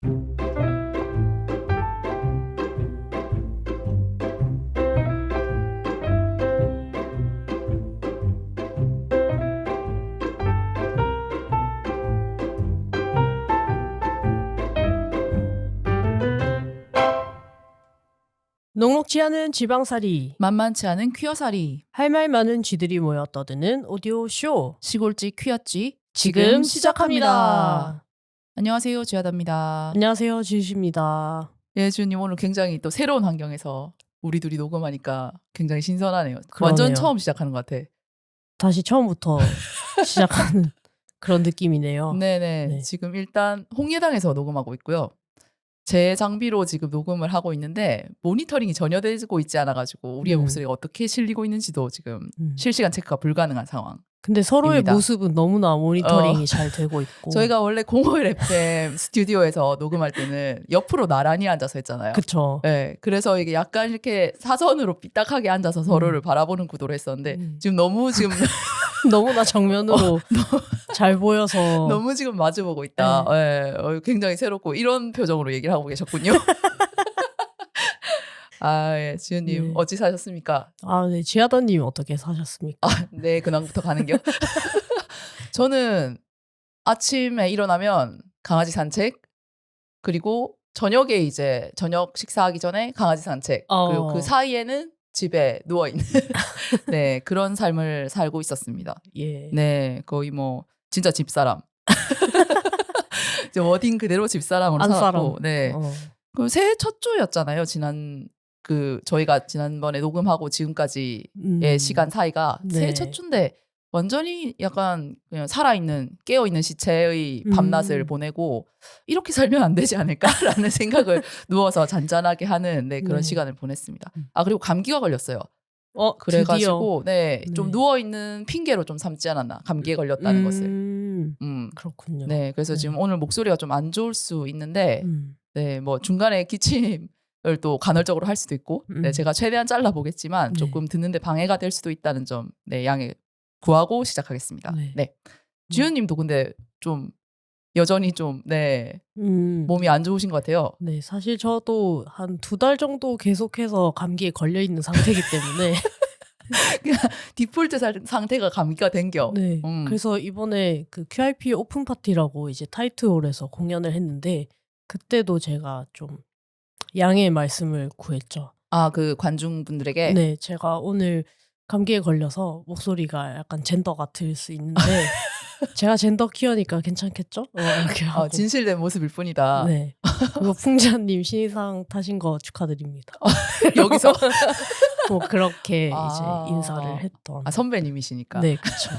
녹록지 않은 지방살이, 만만치 않은 퀴어살이, 할 말 많은 쥐들이 모여 떠드는 오디오쇼. 시골쥐 퀴어쥐 지금 시작합니다. 안녕하세요, 지하다입니다. 안녕하세요, 지우십니다. 예, 주님 오늘 굉장히 또 새로운 환경에서 우리 둘이 녹음하니까 굉장히 신선하네요. 그러네요. 완전 처음 시작하는 것 같아. 다시 처음부터 시작하는 그런 느낌이네요. 네네. 네. 지금 일단 홍예당에서 녹음하고 있고요. 제 장비로 지금 녹음을 하고 있는데 모니터링이 전혀 되고 있지 않아가지고 우리의 목소리가 어떻게 실리고 있는지도 지금 실시간 체크가 불가능한 상황. 근데 서로의 입니다. 모습은 너무나 모니터링이 잘 되고 있고. 저희가 원래 05일 FM 스튜디오에서 녹음할 때는 옆으로 나란히 앉아서 했잖아요. 그쵸. 네, 그래서 이게 약간 이렇게 사선으로 삐딱하게 앉아서 서로를 바라보는 구도로 했었는데 지금 너무 지금 너무나 정면으로 잘 보여서 너무 지금 마주보고 있다. 네. 굉장히 새롭고 이런 표정으로 얘기를 하고 계셨군요. 아, 예, 지은님 네. 어찌 사셨습니까? 아, 네. 지하다님 어떻게 사셨습니까? 네, 근황부터 가는겨. 저는 아침에 일어나면 강아지 산책, 그리고 저녁에 이제 저녁 식사하기 전에 강아지 산책, 그리고 그 사이에는 집에 누워있는 네, 그런 삶을 살고 있었습니다. 예. 네, 거의 뭐 진짜 집사람. 워딩 그대로 집사람으로 안사람. 살았고, 네. 그 새해 첫 주였잖아요. 저희가 지난번에 녹음하고 지금까지의 시간 사이가 네. 새해 첫 주인데 완전히 약간 그냥 살아있는 깨어있는 시체의 밤낮을 보내고 이렇게 살면 안 되지 않을까라는 생각을 누워서 잔잔하게 하는 그런 시간을 보냈습니다. 아, 그리고 감기가 걸렸어요. 그래가지고 좀 누워있는 핑계로 좀 삼지 않았나, 감기에 걸렸다는 것을. 그렇군요. 네, 그래서 지금 오늘 목소리가 좀 안 좋을 수 있는데 네, 뭐 중간에 기침을 또 간헐적으로 할 수도 있고 네, 제가 최대한 잘라보겠지만 조금 듣는데 방해가 될 수도 있다는 점 양해 구하고 시작하겠습니다. 네. 지은님도 근데 좀 여전히 좀 몸이 안 좋으신 것 같아요. 네, 사실 저도 한 2달 정도 계속해서 감기에 걸려 있는 상태이기 때문에 그냥 디폴트 상태가 감기가 된겨. 네. 그래서 이번에 그 QIP 오픈 파티라고 이제 타이틀홀에서 공연을 했는데 그때도 제가 좀 양해의 말씀을 구했죠. 아, 그 관중분들에게? 네, 제가 오늘 감기에 걸려서 목소리가 약간 젠더 같을 수 있는데 제가 젠더 키우니까 괜찮겠죠? 이렇게 하고. 진실된 모습일 뿐이다. 네. 그리고 풍자님 신인상 타신 거 축하드립니다. 여기서? 뭐 그렇게 이제 인사를 했던. 아, 선배님이시니까. 네, 그렇죠.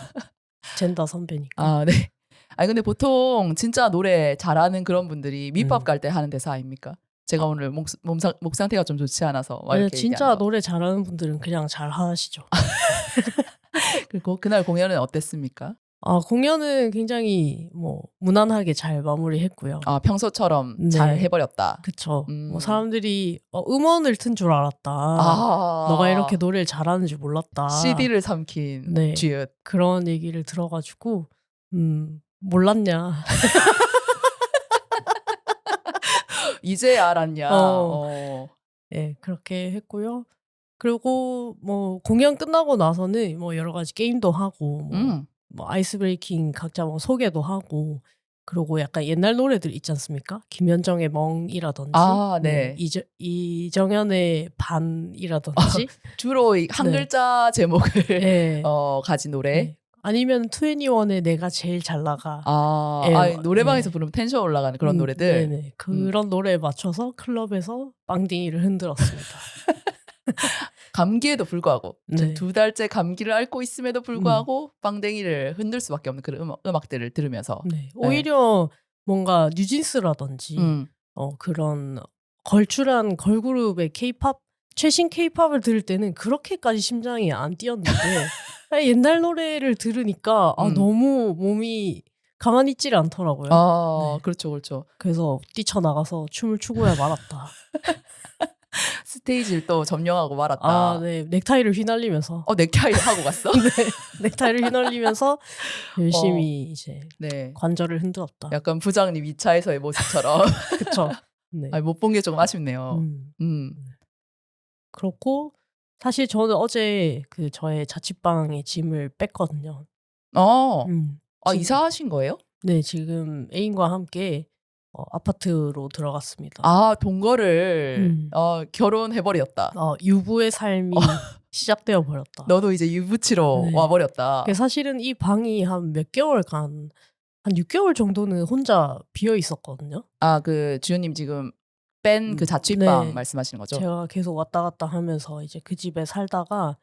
젠더 선배니까. 아, 네. 아니 근데 보통 진짜 노래 잘하는 그런 분들이 밑밥 갈 때 하는 대사 아닙니까? 제가 오늘 목 상태가 좀 좋지 않아서 막 이렇게 진짜 노래 잘하는 분들은 그냥 잘 하시죠. 그리고 그날 공연은 어땠습니까? 아, 공연은 굉장히 뭐 무난하게 잘 마무리했고요. 아, 평소처럼 잘 해버렸다. 그쵸. 뭐 사람들이 음원을 튼 줄 알았다. 너가 이렇게 노래를 잘하는 줄 몰랐다. CD를 삼킨 쥐읒. 그런 얘기를 들어가지고 몰랐냐. 이제 알았냐. 네, 그렇게 했고요. 그리고 뭐 공연 끝나고 나서는 뭐 여러 가지 게임도 하고 뭐 아이스 브레이킹 각자 뭐 소개도 하고, 그리고 약간 옛날 노래들 있지 않습니까? 김현정의 멍이라든지 네. 이정현의 반이라든지 주로 한 글자 제목을 가진 노래. 아니면 2NE1의 내가 제일 잘 나가. 노래방에서 부르면 텐션 올라가는 그런 노래들. 네네. 그런 노래에 맞춰서 클럽에서 빵댕이를 흔들었습니다. 감기에도 불구하고 2달째 감기를 앓고 있음에도 불구하고 빵댕이를 흔들 수밖에 없는 그런 음악들을 들으면서 오히려 뭔가 뉴진스라든지 그런 걸출한 걸그룹의 K-팝, 최신 K-팝을 들을 때는 그렇게까지 심장이 안 뛰었는데 옛날 노래를 들으니까 너무 몸이 가만히 있질 않더라고요. 그렇죠, 그렇죠. 그래서 뛰쳐나가서 춤을 추고야 말았다. 스테이지를 또 점령하고 말았다. 아, 네. 넥타이를 휘날리면서. 넥타이 하고 갔어? 네. 넥타이를 휘날리면서 열심히 이제 네. 관절을 흔들었다. 약간 부장님 2차에서의 모습처럼. 그쵸. 네. 못 본 게 조금 아쉽네요. 그렇고 사실 저는 어제 그 저의 자취방에 짐을 뺐거든요. 이사하신 거예요? 네, 지금 애인과 함께 아파트로 들어갔습니다. 동거를 결혼해버렸다. 유부의 삶이 시작되어 버렸다. 너도 이제 유부치로 네. 와버렸다. 사실은 이 방이 한 몇 개월간, 한 6개월 정도는 혼자 비어 있었거든요. 그 주연님 지금 뺀 그 자취방 네. 말씀하시는 거죠? 제가 계속 왔다 갔다 하면서 이제 그 집에 살다가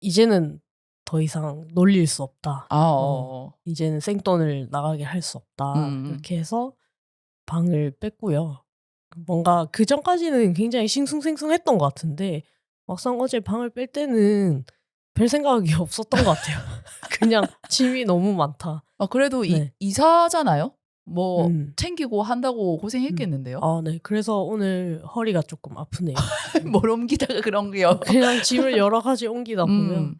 이제는 더 이상 놀릴 수 없다. 이제는 생돈을 나가게 할 수 없다. 이렇게 해서 방을 뺐고요. 뭔가 그 전까지는 굉장히 싱숭생숭했던 것 같은데 막상 어제 방을 뺄 때는 별 생각이 없었던 것 같아요. 그냥 짐이 너무 많다. 그래도 네. 이사잖아요? 챙기고 한다고 고생했겠는데요? 네. 그래서 오늘 허리가 조금 아프네요. 뭘 옮기다가 그런 게요? 그냥 짐을 여러 가지 옮기다 보면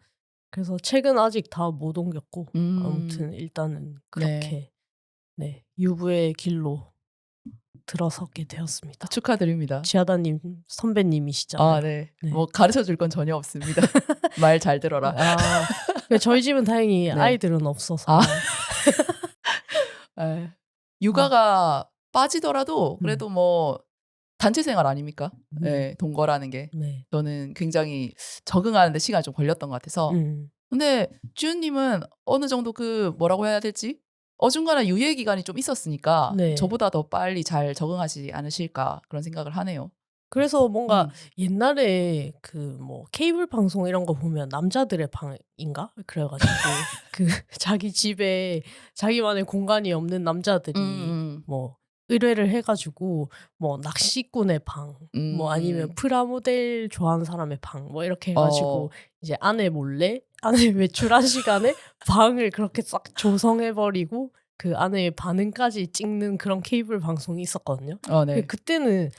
그래서 책은 아직 다 못 옮겼고 아무튼 일단은 그렇게 네. 유부의 길로 들어서게 되었습니다. 축하드립니다. 지하다님 선배님이시잖아요. 네. 뭐 가르쳐 줄 건 전혀 없습니다. 말 잘 들어라. 저희 집은 다행히 아이들은 없어서. 육아가 빠지더라도 그래도 뭐 단체 생활 아닙니까? 네, 동거라는 게. 저는 굉장히 적응하는데 시간이 좀 걸렸던 것 같아서. 근데 주연님은 어느 정도 뭐라고 해야 될지 어중간한 유예 기간이 좀 있었으니까 저보다 더 빨리 잘 적응하지 않으실까 그런 생각을 하네요. 그래서 뭔가 옛날에 케이블 방송 이런 거 보면 남자들의 방인가? 그래가지고 자기 집에 자기만의 공간이 없는 남자들이 뭐 의뢰를 해가지고 뭐 낚시꾼의 방, 뭐 아니면 프라모델 좋아하는 사람의 방, 뭐 이렇게 해가지고 이제 아내 몰래 아내 외출한 시간에 방을 그렇게 싹 조성해버리고 그 아내의 반응까지 찍는 그런 케이블 방송이 있었거든요. 그때는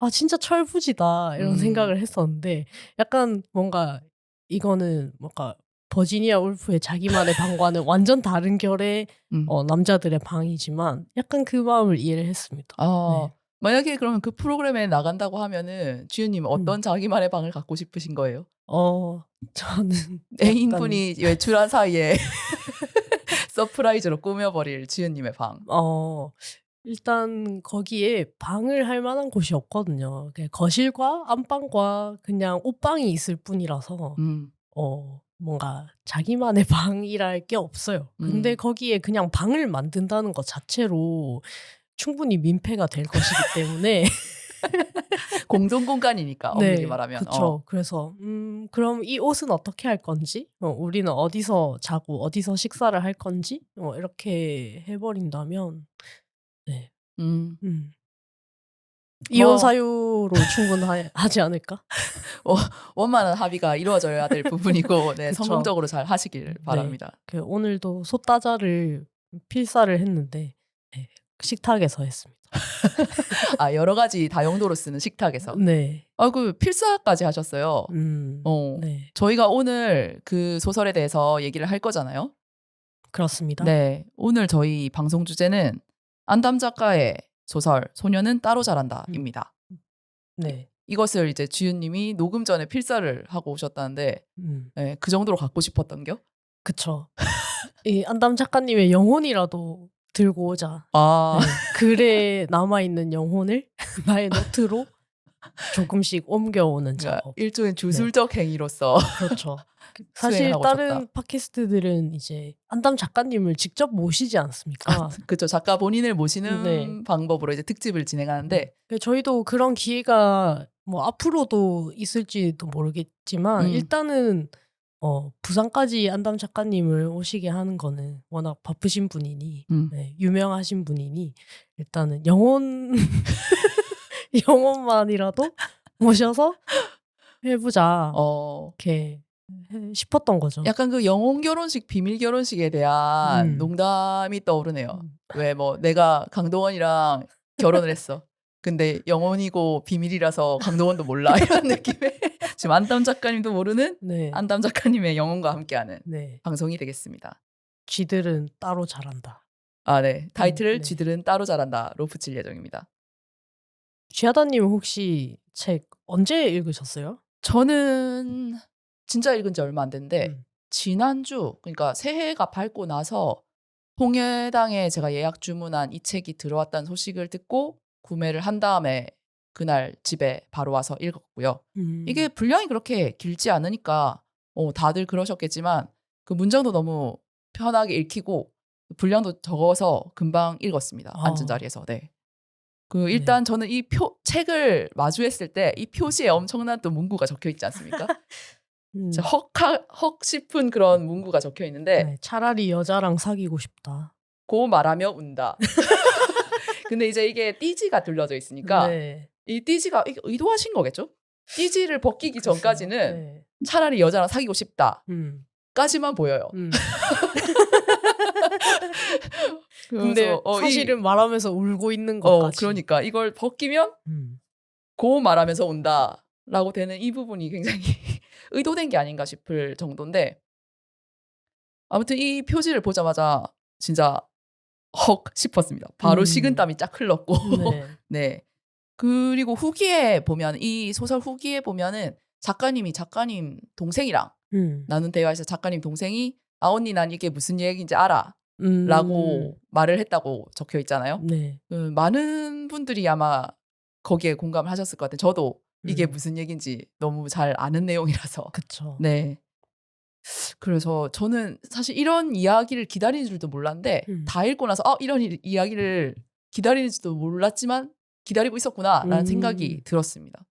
진짜 철부지다 이런 생각을 했었는데 약간 뭔가 이거는 뭔가 버지니아 울프의 자기만의 방과는 완전 다른 결의 남자들의 방이지만 약간 그 마음을 이해를 했습니다. 만약에 그러면 그 프로그램에 나간다고 하면은 주연님은 어떤 자기만의 방을 갖고 싶으신 거예요? 저는 애인분이 외출한 사이에 서프라이즈로 꾸며버릴 주연님의 방. 일단 거기에 방을 할 만한 곳이 없거든요. 거실과 안방과 그냥 옷방이 있을 뿐이라서 뭔가 자기만의 방이랄 게 없어요. 근데 거기에 그냥 방을 만든다는 것 자체로 충분히 민폐가 될 것이기 때문에 공동 공간이니까 엄밀히 말하면. 그렇죠. 그래서 그럼 이 옷은 어떻게 할 건지, 우리는 어디서 자고 어디서 식사를 할 건지, 이렇게 해버린다면, 이혼 사유로 충분하지 않을까? 원만한 합의가 이루어져야 될 부분이고, 성공적으로 잘 하시길 바랍니다. 오늘도 소따자를 필사를 했는데 식탁에서 했습니다. 여러 가지 다용도로 쓰는 식탁에서. 필사까지 하셨어요. 저희가 오늘 그 소설에 대해서 얘기를 할 거잖아요. 그렇습니다. 오늘 저희 방송 주제는 안담 작가의 소설 소녀는 따로 자란다입니다. 이것을 이제 주연님이 녹음 전에 필사를 하고 오셨다는데 그 정도로 갖고 싶었던겨? 그쵸. 이 안담 작가님의 영혼이라도 들고 오자. 글에 남아있는 영혼을 나의 노트로 조금씩 옮겨오는 작업. 일종의 주술적 행위로서. 그렇죠. 사실 다른 팟캐스트들은 이제 안담 작가님을 직접 모시지 않습니까? 그렇죠. 작가 본인을 모시는 방법으로 이제 특집을 진행하는데 저희도 그런 기회가 뭐 앞으로도 있을지도 모르겠지만 일단은 부산까지 안담 작가님을 오시게 하는 거는 워낙 바쁘신 분이니 유명하신 분이니 일단은 영혼만이라도 모셔서 해보자 이렇게 싶었던 거죠. 약간 그 영혼 결혼식, 비밀 결혼식에 대한 농담이 떠오르네요. 왜 뭐 내가 강동원이랑 결혼을 했어. 근데 영혼이고 비밀이라서 강동원도 몰라 이런 느낌의 지금 안담 작가님도 모르는 네. 안담 작가님의 영혼과 함께하는 네. 방송이 되겠습니다. 쥐들은 따로 자란다. 아, 네. 타이틀을 네. 쥐들은 따로 자란다로 붙일 예정입니다. 쥐하다님 혹시 책 언제 읽으셨어요? 저는 진짜 읽은 지 얼마 안 됐는데 지난주 그러니까 새해가 밝고 나서 홍해당에 제가 예약 주문한 이 책이 들어왔다는 소식을 듣고 구매를 한 다음에 그날 집에 바로 와서 읽었고요. 이게 분량이 그렇게 길지 않으니까 다들 그러셨겠지만 그 문장도 너무 편하게 읽히고 분량도 적어서 금방 읽었습니다. 앉은 자리에서. 네. 그 일단 저는 이 책을 마주했을 때 이 표지에 엄청난 또 문구가 적혀 있지 않습니까? 헉 싶은 그런 문구가 적혀 있는데 네, 차라리 여자랑 사귀고 싶다. 고 말하며 운다. 근데 이제 이게 띠지가 둘러져 있으니까 네. 이 띠지가 의도하신 거겠죠? 띠지를 벗기기 전까지는 네. 차라리 여자랑 사귀고 싶다. 까지만 보여요. 근데 사실은 말하면서 울고 있는 것까지. 그러니까 이걸 벗기면 고 말하면서 운다라고 되는 이 부분이 굉장히 의도된 게 아닌가 싶을 정도인데 아무튼 이 표지를 보자마자 진짜 헉 싶었습니다. 바로 식은땀이 쫙 흘렀고 네. 그리고 후기에 보면 이 소설 후기에 보면은 작가님 동생이랑 나눈 대화에서 작가님 동생이 아 언니 난 이게 무슨 얘기인지 알아 라고 말을 했다고 적혀 있잖아요. 네. 많은 분들이 아마 거기에 공감을 하셨을 것 같아요. 저도 이게 무슨 얘기인지 너무 잘 아는 내용이라서. 그쵸. 네. 그래서 저는 사실 이런 이야기를 기다리는 줄도 몰랐는데 다 읽고 나서 이런 이야기를 기다리는 줄도 몰랐지만 기다리고 있었구나라는 생각이 들었습니다.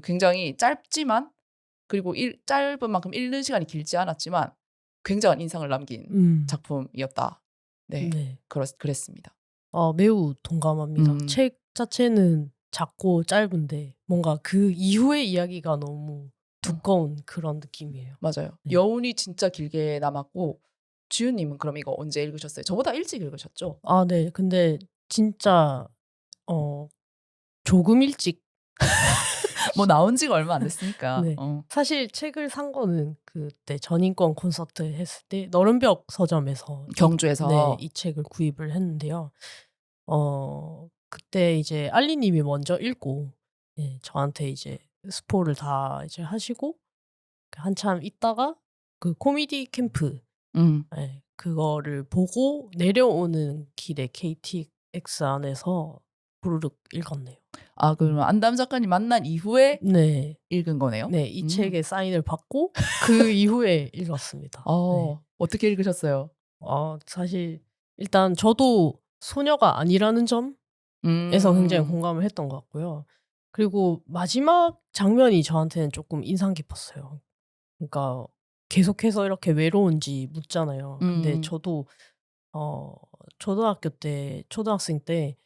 굉장히 짧지만 그리고 짧은 만큼 읽는 시간이 길지 않았지만 굉장한 인상을 남긴 작품이었다. 네. 그랬습니다. 매우 동감합니다. 책 자체는 작고 짧은데 뭔가 그 이후의 이야기가 너무 두꺼운 그런 느낌이에요. 맞아요. 네. 여운이 진짜 길게 남았고 주윤님은 그럼 이거 언제 읽으셨어요? 저보다 일찍 읽으셨죠? 아, 네. 근데 진짜 조금 일찍 뭐 나온 지가 얼마 안 됐으니까. 네. 사실 책을 산 거는 그때 전인권 콘서트 했을 때 너른벽 서점에서 경주에서 이 책을 구입을 했는데요. 그때 이제 알리님이 먼저 읽고 저한테 이제 스포를 다 이제 하시고 한참 있다가 그 코미디 캠프 그거를 보고 내려오는 길에 KTX 안에서 부르륵 읽었네요. 아, 그러면 안담 작가님 만난 이후에 읽은 거네요? 네, 이 책의 사인을 받고 그 이후에 읽었습니다. 네. 어떻게 읽으셨어요? 사실 일단 저도 소녀가 아니라는 점에서 굉장히 공감을 했던 것 같고요. 그리고 마지막 장면이 저한테는 조금 인상 깊었어요. 그러니까 계속해서 이렇게 외로운지 묻잖아요. 근데 저도 초등학생 때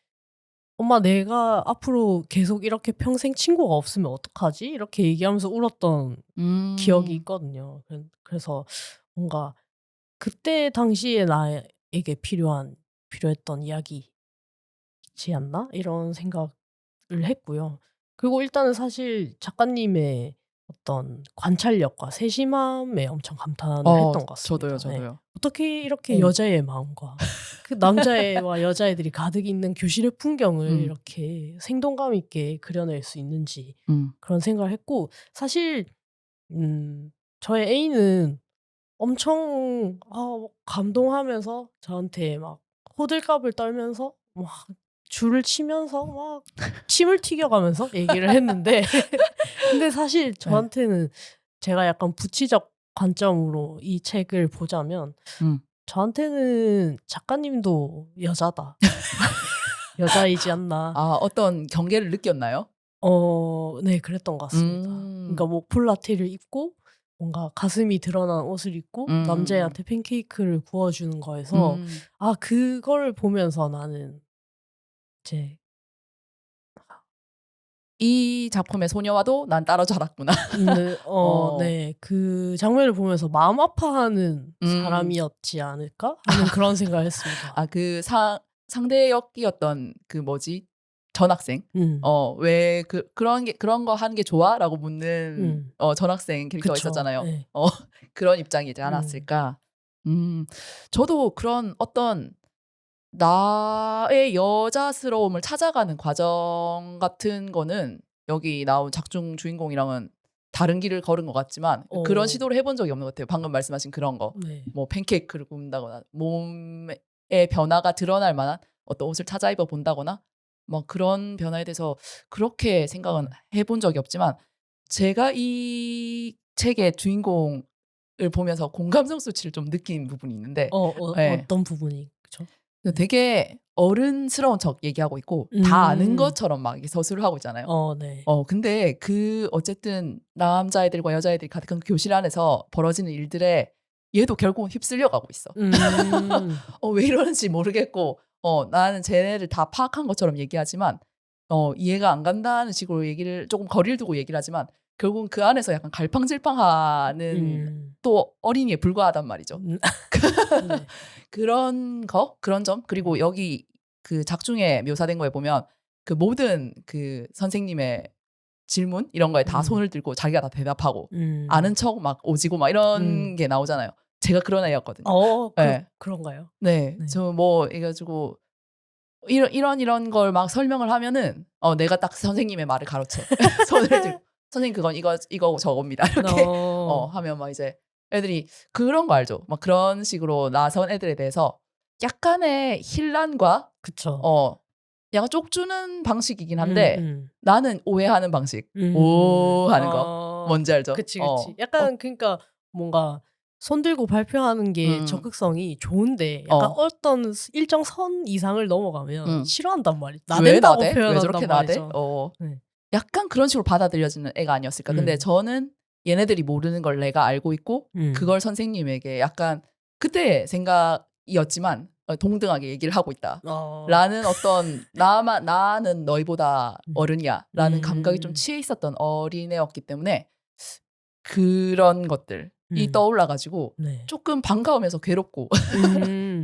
엄마 내가 앞으로 계속 이렇게 평생 친구가 없으면 어떡하지? 이렇게 얘기하면서 울었던 기억이 있거든요. 그래서 뭔가 그때 당시에 나에게 필요했던 이야기지 않나? 이런 생각을 했고요. 그리고 일단은 사실 작가님의 어떤 관찰력과 세심함에 엄청 감탄을 했던 것 같습니다. 저도요. 어떻게 이렇게 여자의 마음과 그 남자애와 여자애들이 가득 있는 교실의 풍경을 이렇게 생동감 있게 그려낼 수 있는지 그런 생각을 했고 사실 저의 애인은 엄청 감동하면서 저한테 막 호들갑을 떨면서 막 줄을 치면서 막 침을 튀겨가면서 얘기를 했는데 근데 사실 저한테는 제가 약간 부치적 관점으로 이 책을 보자면 저한테는 작가님도 여자다. 여자이지 않나. 어떤 경계를 느꼈나요? 네, 그랬던 것 같습니다. 그러니까 목폴라티를 입고 뭔가 가슴이 드러난 옷을 입고 남자애한테 팬케이크를 구워주는 거에서 그걸 보면서 나는 이제 이 작품의 소녀와도 난 따로 자랐구나. 네, 그 장면을 보면서 마음 아파하는 사람이었지 않을까 하는 그런 생각을 했습니다. 그 상대 역이었던 그 뭐지? 전학생 왜 그런 거 하는 게 좋아라고 묻는 전학생 캐릭터가 그쵸. 있었잖아요. 네. 그런 입장이지 않았을까. 저도 그런 어떤 나의 여자스러움을 찾아가는 과정 같은 거는 여기 나온 작중 주인공이랑은 다른 길을 걸은 것 같지만 그런 시도를 해본 적이 없는 것 같아요. 방금 말씀하신 그런 거. 네. 뭐 팬케이크를 굽는다거나 몸의 변화가 드러날 만한 어떤 옷을 찾아 입어 본다거나 뭐 그런 변화에 대해서 그렇게 생각은 해본 적이 없지만 제가 이 책의 주인공을 보면서 공감성 수치를 좀 느낀 부분이 있는데 네. 어떤 부분이 그쵸? 되게 어른스러운 척 얘기하고 있고 다 아는 것처럼 막 서술을 하고 있잖아요. 네. 근데 어쨌든 남자애들과 여자애들이 가득한 교실 안에서 벌어지는 일들에 얘도 결국은 휩쓸려 가고 있어. 왜 이러는지 모르겠고 나는 쟤네를 다 파악한 것처럼 얘기하지만 이해가 안 간다는 식으로 얘기를 조금 거리를 두고 얘기를 하지만 결국은 그 안에서 약간 갈팡질팡하는 또 어린이에 불과하단 말이죠. 네. 그런 점 그리고 여기 그 작중에 묘사된 거에 보면 그 모든 그 선생님의 질문 이런 거에 다 손을 들고 자기가 다 대답하고 아는 척 막 오지고 막 이런 게 나오잖아요. 제가 그런 애였거든요. 네. 그런가요? 네. 저 뭐 이래가지고 이런 걸 막 설명을 하면은 내가 딱 선생님의 말을 가로채 손을 들고 선생님 그건 이거 저겁니다 이렇게 하면 막 이제 애들이 그런 거 알죠? 막 그런 식으로 나선 애들에 대해서 약간의 힐난과 그쵸. 약간 쪽주는 방식이긴 한데 나는 오해하는 방식. 오 하는 거. 뭔지 알죠? 그치. 약간 그러니까 뭔가 손 들고 발표하는 게 적극성이 좋은데 약간 어떤 일정 선 이상을 넘어가면 싫어한단 말이죠. 나댄다고 왜 표현한단 저렇게 나대? 말이죠. 네. 약간 그런 식으로 받아들여지는 애가 아니었을까. 근데 저는 얘네들이 모르는 걸 내가 알고 있고 그걸 선생님에게 약간 그때 생각이었지만 동등하게 얘기를 하고 있다. 라는 어떤 나는 너희보다 어른이야 라는 감각이 좀 취해 있었던 어린애였기 때문에 그런 것들이 떠올라가지고 네. 조금 반가우면서 괴롭고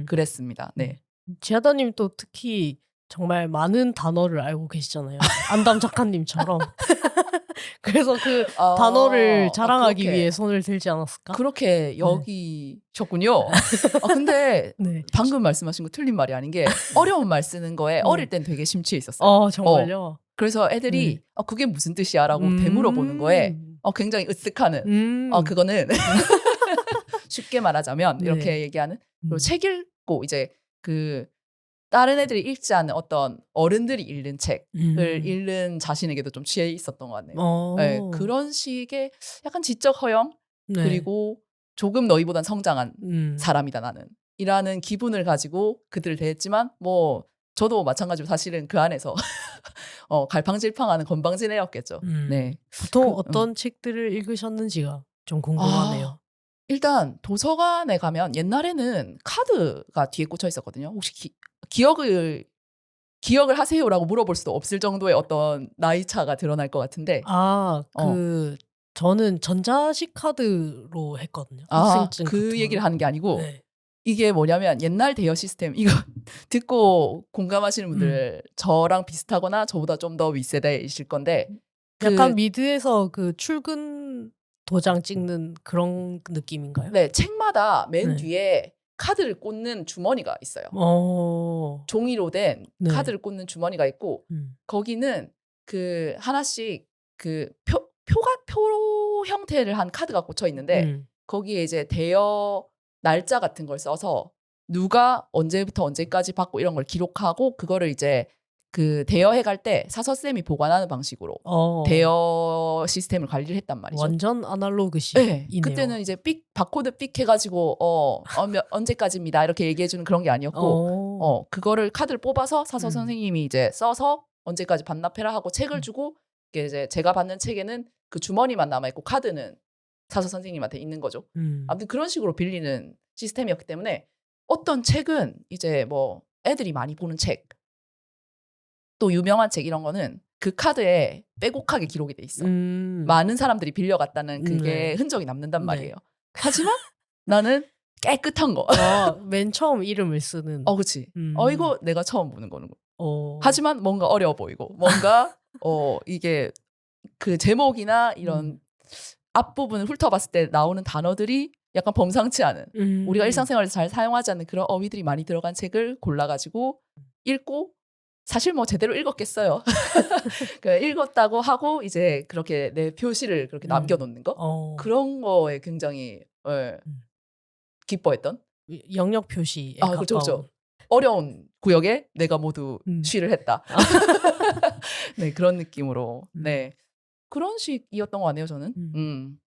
그랬습니다. 네. 지하다님 또 특히 정말 많은 단어를 알고 계시잖아요. 안담 작가님처럼. 그래서 그 단어를 자랑하기 위해 손을 들지 않았을까? 그렇게 여기셨군요. 근데 네. 방금 말씀하신 거 틀린 말이 아닌 게 어려운 말 쓰는 거에 어릴 땐 되게 심취해 있었어요. 정말요? 그래서 애들이 그게 무슨 뜻이야? 라고 되물어보는 거에 굉장히 으쓱하는 그거는 쉽게 말하자면 이렇게 얘기하는 그리고 책 읽고 이제 그 다른 애들이 읽지 않은 어떤 어른들이 읽는 책을 읽는 자신에게도 좀 취해 있었던 것 같네요. 네, 그런 식의 약간 지적 허영 그리고 조금 너희보단 성장한 사람이다 나는 이라는 기분을 가지고 그들을 대했지만 뭐 저도 마찬가지로 사실은 그 안에서 갈팡질팡하는 건방진 애였겠죠. 네. 보통 어떤 책들을 읽으셨는지가 좀 궁금하네요. 일단 도서관에 가면 옛날에는 카드가 뒤에 꽂혀 있었거든요. 혹시 기억을 하세요라고 물어볼 수도 없을 정도의 어떤 나이 차가 드러날 것 같은데. 저는 전자식 카드로 했거든요. 학생증 그 얘기를 하는 게 아니고 이게 뭐냐면 옛날 대여 시스템 이거 듣고 공감하시는 분들 저랑 비슷하거나 저보다 좀 더 윗세대이실 건데 약간 미드에서 그 출근 도장 찍는 그런 느낌인가요? 네, 책마다 맨 뒤에 카드를 꽂는 주머니가 있어요. 종이로 된 카드를 꽂는 주머니가 있고 거기는 그 하나씩 그 표 형태를 한 카드가 꽂혀 있는데 거기에 이제 대여 날짜 같은 걸 써서 누가 언제부터 언제까지 받고 이런 걸 기록하고 그거를 이제 그 대여해 갈 때 사서쌤이 보관하는 방식으로 대여 시스템을 관리를 했단 말이죠. 완전 아날로그식이네요. 네, 그때는 이제 바코드 삑 해가지고 언제까지입니다 이렇게 얘기해주는 그런 게 아니었고 그거를 카드를 뽑아서 사서 선생님이 이제 써서 언제까지 반납해라 하고 책을 주고 이제 제가 받는 책에는 그 주머니만 남아있고 카드는 사서 선생님한테 있는 거죠. 아무튼 그런 식으로 빌리는 시스템이었기 때문에 어떤 책은 이제 뭐 애들이 많이 보는 책 또 유명한 책 이런 거는 그 카드에 빼곡하게 기록이 돼 있어. 많은 사람들이 빌려갔다는 그게 흔적이 남는단 말이에요. 하지만 나는 깨끗한 거. 맨 처음 이름을 쓰는. 그치. 이거 내가 처음 보는 거는 하지만 뭔가 어려워 보이고 뭔가 이게 그 제목이나 이런 앞부분을 훑어봤을 때 나오는 단어들이 약간 범상치 않은 우리가 일상생활에서 잘 사용하지 않는 그런 어휘들이 많이 들어간 책을 골라가지고 읽고 사실 뭐 제대로 읽었겠어요. 읽었다고 하고 이제 그렇게 내 표시를 그렇게 남겨놓는 거 그런 거에 굉장히 기뻐했던 영역 표시에 그렇죠, 가까운. 그렇죠. 어려운 구역에 내가 모두 쉬를 했다. 네, 그런 느낌으로. 네, 그런 식이었던 것 같네요, 저는.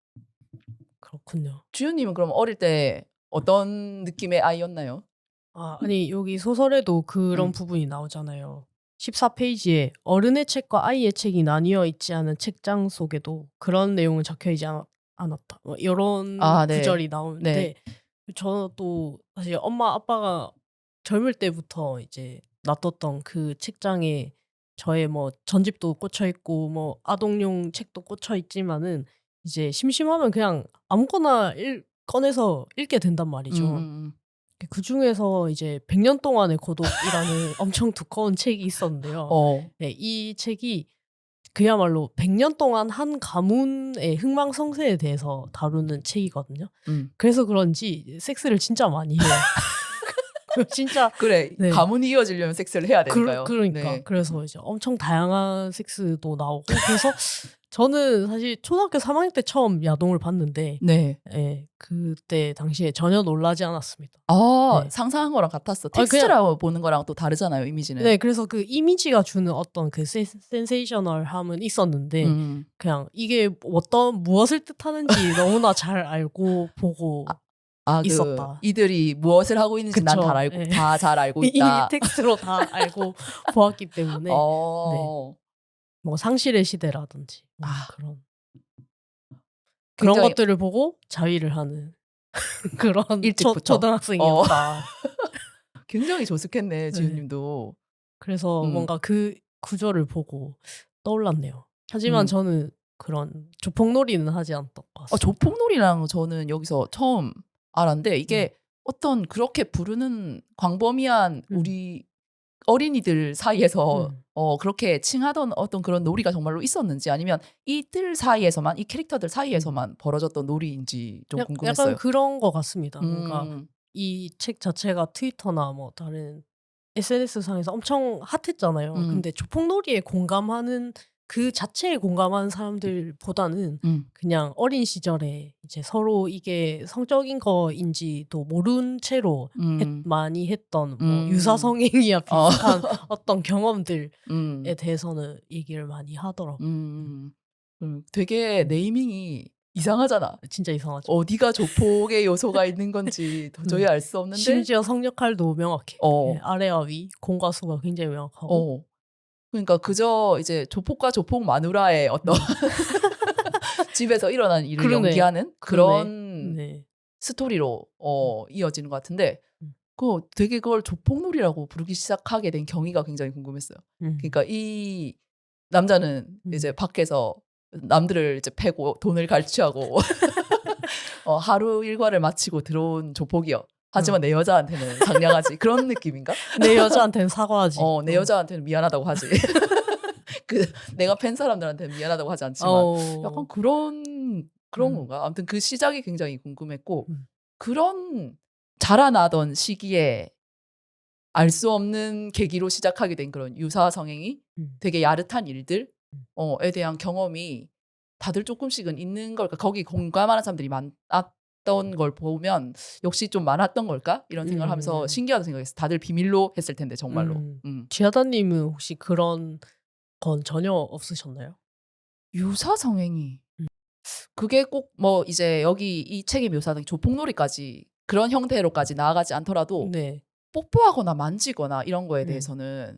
그렇군요. 주윤님은 그럼 어릴 때 어떤 느낌의 아이였나요? 아니 여기 소설에도 그런 부분이 나오잖아요. 14페이지에 어른의 책과 아이의 책이 나뉘어 있지 않은 책장 속에도 그런 내용은 적혀 있지 않았다. 뭐 이런 네. 구절이 나오는데 네. 저는 또 사실 엄마 아빠가 젊을 때부터 이제 놔뒀던 그 책장에 저의 뭐 전집도 꽂혀 있고 뭐 아동용 책도 꽂혀 있지만은 이제 심심하면 그냥 아무거나 꺼내서 읽게 된단 말이죠. 그중에서 이제 100년 동안의 고독이라는 엄청 두꺼운 책이 있었는데요. 네, 이 책이 그야말로 100년 동안 한 가문의 흥망성쇠에 대해서 다루는 책이거든요. 그래서 그런지 섹스를 진짜 많이 해요. 진짜 그래, 네. 가문이 이어지려면 섹스를 해야 되니까요. 그러니까 네. 그래서 이제 엄청 다양한 섹스도 나오고 그래서 저는 사실 초등학교 3학년 때 처음 야동을 봤는데 네. 그때 당시에 전혀 놀라지 않았습니다. 네. 상상한 거랑 같았어. 텍스트라고 보는 거랑 또 다르잖아요, 이미지는. 네, 그래서 그 이미지가 주는 어떤 그 센세이셔널함은 있었는데 그냥 이게 무엇을 뜻하는지 너무나 잘 알고 보고 있었다. 이들이 무엇을 하고 있는지 난 다 잘 알고 있다. 이 텍스트로 다 알고 보았기 때문에 네. 뭐 상실의 시대라든지 그런 것들을 보고 자위를 하는 그런 일찍부터. 초등학생이었다. 굉장히 조숙했네, 지훈님도. 그래서 뭔가 그 구절을 보고 떠올랐네요. 하지만 저는 그런 조폭놀이는 하지 않았던 것 같습니다. 조폭놀이랑 저는 여기서 처음 알았는데 이게 어떤 그렇게 부르는 광범위한 우리 어린이들 사이에서 그렇게 칭하던 어떤 그런 놀이가 정말로 있었는지 아니면 이들 사이에서만 이 캐릭터들 사이에서만 벌어졌던 놀이인지 좀 궁금했어요. 약간 그런 것 같습니다. 뭔가 이 책 자체가 트위터나 뭐 다른 SNS 상에서 엄청 핫했잖아요. 근데 조폭놀이에 공감하는 그 자체에 공감하는 사람들보다는 그냥 어린 시절에 이제 서로 이게 성적인 거인지도 모른 채로 많이 했던 뭐 유사성행위와 비슷한 어떤 경험들에 대해서는 얘기를 많이 하더라고요. 되게 네이밍이 이상하잖아. 진짜 이상하죠. 어디가 조폭의 요소가 있는 건지 도저히 알 수 없는데 심지어 성역할도 명확해. 아래와 위, 공과 수가 굉장히 명확하고. 그러니까 그저 이제 조폭과 조폭 마누라의 어떤 집에서 일어난 일을 연기하는 그런 스토리로 이어지는 것 같은데 되게 그걸 조폭놀이라고 부르기 시작하게 된 경위가 굉장히 궁금했어요. 그러니까 이 남자는 이제 밖에서 남들을 이제 패고 돈을 갈취하고 하루 일과를 마치고 들어온 조폭이요. 하지만 내 여자한테는 상냥하지. 그런 느낌인가? 내 여자한테는 사과하지. 내 여자한테는 미안하다고 하지. 내가 팬 사람들한테는 미안하다고 하지 않지만 약간 그런 건가? 아무튼 그 시작이 굉장히 궁금했고 그런 자라나던 시기에 알 수 없는 계기로 시작하게 된 그런 유사 성행위, 되게 야릇한 일들에 대한 경험이 다들 조금씩은 있는 걸까? 거기 공감하는 사람들이 많았던 걸 보면 역시 좀 많았던 걸까? 이런 생각을 하면서 신기하다 생각했어요. 다들 비밀로 했을 텐데 정말로. 지하다님은 혹시 그런 건 전혀 없으셨나요? 유사 성행위. 그게 꼭 뭐 이제 여기 이 책의 묘사는 조폭놀이까지 그런 형태로까지 나아가지 않더라도 뽀뽀하거나 만지거나 이런 거에 대해서는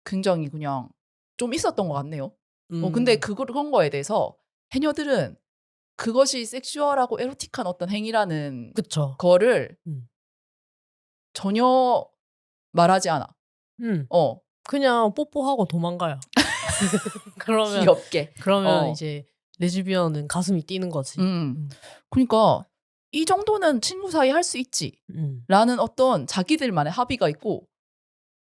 굉장히 그냥 좀 있었던 것 같네요. 근데 그런 거에 대해서 해녀들은 그것이 섹슈얼하고 에로틱한 어떤 행위라는 거를 전혀 말하지 않아. 그냥 뽀뽀하고 도망가요. 그러면 귀엽게. 그러면 이제 레즈비언은 가슴이 뛰는 거지. 그러니까 이 정도는 친구 사이 할 수 있지 라는 어떤 자기들만의 합의가 있고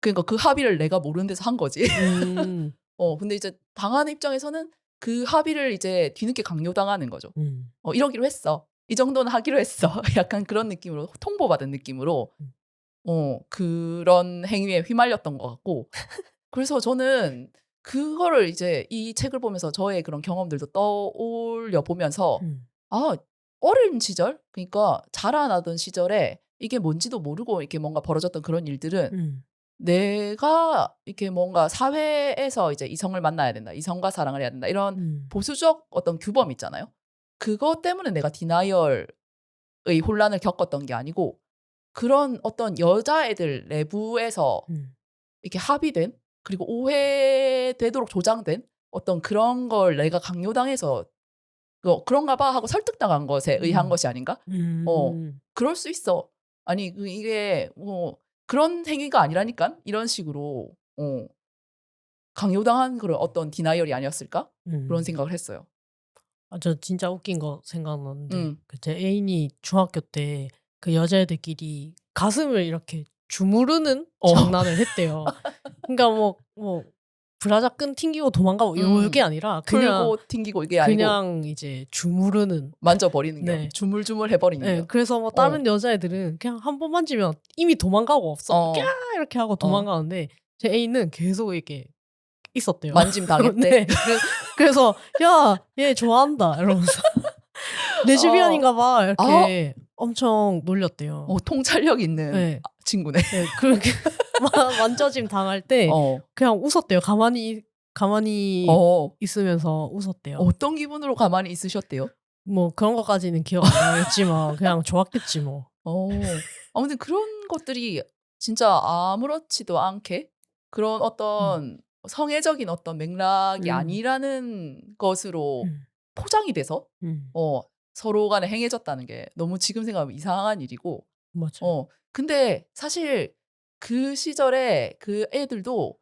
그러니까 그 합의를 내가 모르는 데서 한 거지. 음. 근데 이제 당하는 입장에서는 그 합의를 이제 뒤늦게 강요당하는 거죠. 이러기로 했어. 이 정도는 하기로 했어. 약간 그런 느낌으로 통보받은 느낌으로 그런 행위에 휘말렸던 것 같고 그래서 저는 그거를 이제 이 책을 보면서 저의 그런 경험들도 떠올려 보면서 아 어린 시절 그러니까 자라나던 시절에 이게 뭔지도 모르고 이렇게 뭔가 벌어졌던 그런 일들은 내가 이렇게 뭔가 사회에서 이제 이성을 만나야 된다. 이성과 사랑을 해야 된다. 이런 보수적 어떤 규범 있잖아요. 그것 때문에 내가 디나이얼의 혼란을 겪었던 게 아니고 그런 어떤 여자애들 내부에서 이렇게 합의된 그리고 오해되도록 조장된 어떤 그런 걸 내가 강요당해서 그런가 봐 하고 설득당한 것에 의한 것이 아닌가? 그럴 수 있어. 아니 이게 그런 행위가 아니라니까 이런 식으로 강요당한 그런 어떤 디나이얼이 아니었을까? 그런 생각을 했어요. 저 진짜 웃긴 거 생각났는데 제 애인이 중학교 때 그 여자애들끼리 가슴을 이렇게 주무르는 장난을 했대요. 그러니까 뭐 브라자 끈 튕기고 도망가고 이게 아니라 그냥 풀고 튕기고 이게 아니고 그냥 이제 주무르는 만져버리는 게 네. 주물주물 해버리는 네, 게. 그래서 뭐 다른 여자애들은 그냥 한 번 만지면 이미 도망가고 없어. 꺄 이렇게 하고 도망가는데 제 애인은 계속 이렇게 있었대요. 만짐 당했대. 네. 그래서 야, 얘 좋아한다 이러면서 내 집이 아닌가 봐 이렇게 엄청 놀렸대요. 통찰력 있는 네. 친구네. 네, 그렇게 만져짐 당할 때 그냥 웃었대요. 가만히 있으면서 웃었대요. 어떤 기분으로 가만히 있으셨대요? 뭐 그런 것까지는 기억 안 나겠지만 그냥 좋았겠지 뭐. 아무튼 그런 것들이 진짜 아무렇지도 않게 그런 어떤 성애적인 어떤 맥락이 아니라는 것으로 포장이 돼서 서로 간에 행해졌다는 게 너무 지금 생각하면 이상한 일이고 맞아요. 근데 사실 그 시절에 그 애들도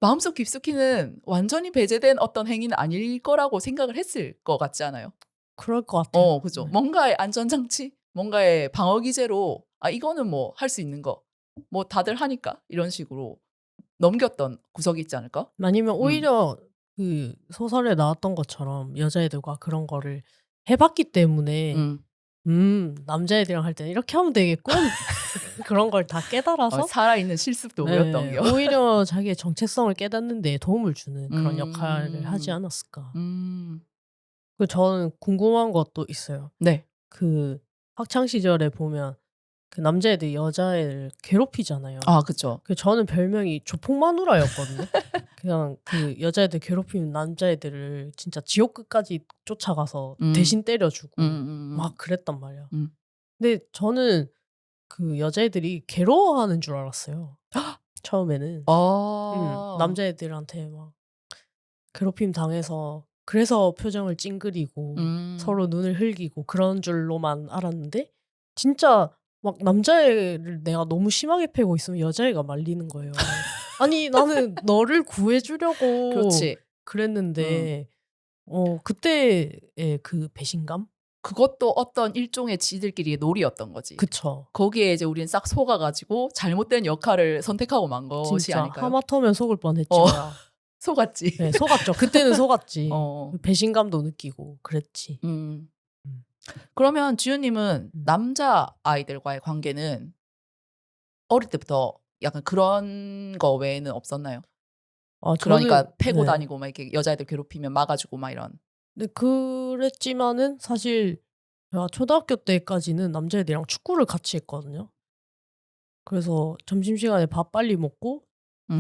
마음속 깊숙이는 완전히 배제된 어떤 행위는 아닐 거라고 생각을 했을 것 같지 않아요? 그럴 것 같아요. 그죠. 네. 뭔가의 안전장치, 뭔가의 방어 기제로 이거는 뭐 할 수 있는 거, 뭐 다들 하니까 이런 식으로 넘겼던 구석이 있지 않을까? 아니면 오히려 그 소설에 나왔던 것처럼 여자애들과 그런 거를 해봤기 때문에 남자애들이랑 할 때는 이렇게 하면 되겠군 그런 걸 다 깨달아서 살아있는 실습 도구였던 게. 오히려 자기의 정체성을 깨닫는 데 도움을 주는 그런 역할을 하지 않았을까. 그 저는 궁금한 것도 있어요. 네. 그 학창 시절에 보면 그 남자애들이 여자애를 괴롭히잖아요. 그쵸. 그 저는 별명이 조폭마누라였거든요. 그냥 그 여자애들 괴롭히는 남자애들을 진짜 지옥 끝까지 쫓아가서 대신 때려주고 막 그랬단 말이야. 근데 저는 그 여자애들이 괴로워하는 줄 알았어요. 처음에는. 남자애들한테 막 괴롭힘 당해서 그래서 표정을 찡그리고 서로 눈을 흘기고 그런 줄로만 알았는데 진짜 막 남자애를 내가 너무 심하게 패고 있으면 여자애가 말리는 거예요. 아니 나는 너를 구해주려고 그렇지. 그랬는데 그때의 그 배신감? 그것도 어떤 일종의 지들끼리의 놀이였던 거지. 그쵸. 거기에 이제 우리는 싹 속아가지고 잘못된 역할을 선택하고 만 것이 진짜 아닐까요? 하마터면 속을 뻔했지 뭐야. 속았지. 네, 속았죠. 그때는 속았지. 배신감도 느끼고 그랬지. 그러면 주연님은 남자 아이들과의 관계는 어릴 때부터 약간 그런 거 외에는 없었나요? 그러니까 패고 다니고 막 이렇게 여자애들 괴롭히면 막아주고 막 이런. 네, 그랬지만은 사실 제가 초등학교 때까지는 남자애들이랑 축구를 같이 했거든요. 그래서 점심시간에 밥 빨리 먹고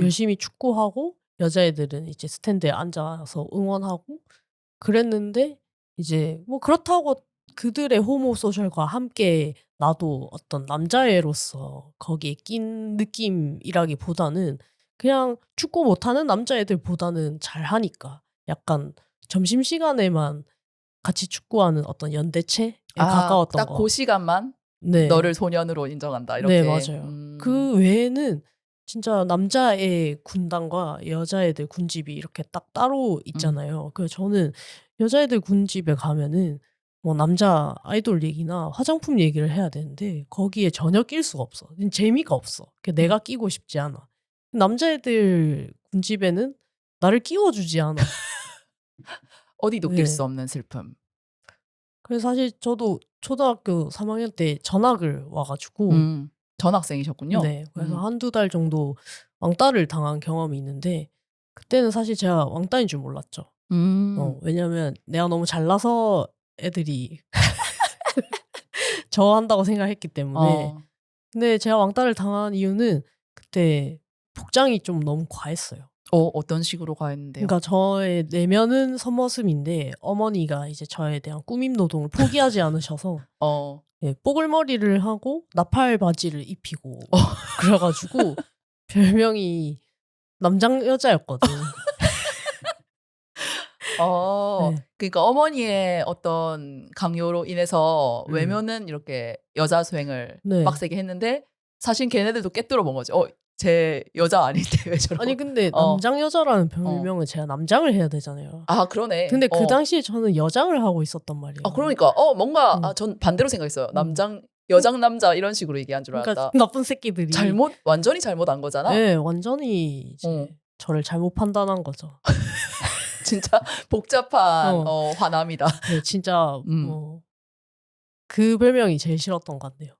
열심히 축구하고 여자애들은 이제 스탠드에 앉아서 응원하고 그랬는데 이제 뭐 그렇다고 그들의 호모소셜과 함께 나도 어떤 남자애로서 거기에 낀 느낌이라기보다는 그냥 축구 못하는 남자애들보다는 잘하니까 약간 점심시간에만 같이 축구하는 어떤 연대체에 가까웠던 딱 거. 그 시간만 네. 너를 소년으로 인정한다 이렇게. 네, 맞아요. 그 외에는 진짜 남자애 군단과 여자애들 군집이 이렇게 딱 따로 있잖아요. 그래서 저는 여자애들 군집에 가면은 뭐 남자 아이돌 얘기나 화장품 얘기를 해야 되는데 거기에 전혀 낄 수가 없어. 재미가 없어. 내가 끼고 싶지 않아. 남자애들 군집에는 나를 끼워주지 않아. 어디도 낄 수 없는 슬픔. 그래서 사실 저도 초등학교 3학년 때 전학을 와 가지고 전학생이셨군요. 네. 그래서 한두 달 정도 왕따를 당한 경험이 있는데 그때는 사실 제가 왕따인 줄 몰랐죠. 왜냐면 내가 너무 잘나서 애들이 저한다고 생각했기 때문에. 근데 제가 왕따를 당한 이유는 그때 복장이 좀 너무 과했어요. 어떤 식으로 과했는데요? 그러니까 저의 내면은 선머슴인데 어머니가 이제 저에 대한 꾸밈 노동을 포기하지 않으셔서 예, 뽀글머리를 하고 나팔 바지를 입히고 그래 가지고 별명이 남장 여자였거든. 네. 그러니까 어머니의 어떤 강요로 인해서 외면은 이렇게 여자 수행을 네. 빡세게 했는데 사실 걔네들도 꿰뚫어 본 거지. 제 여자 아닌데 왜 저러고. 아니 근데 남장 여자라는 별명은 제가 남장을 해야 되잖아요. 아 그러네. 근데 그 당시에 저는 여장을 하고 있었단 말이에요. 그러니까 뭔가 전 반대로 생각했어요. 남장 여장 남자 이런 식으로 얘기한 줄 알았다. 그러니까 나쁜 새끼들이 완전히 잘못한 거잖아. 네, 완전히 이제 저를 잘못 판단한 거죠. 진짜 복잡한 화남이다. 네, 진짜 그 별명이 제일 싫었던 것 같네요.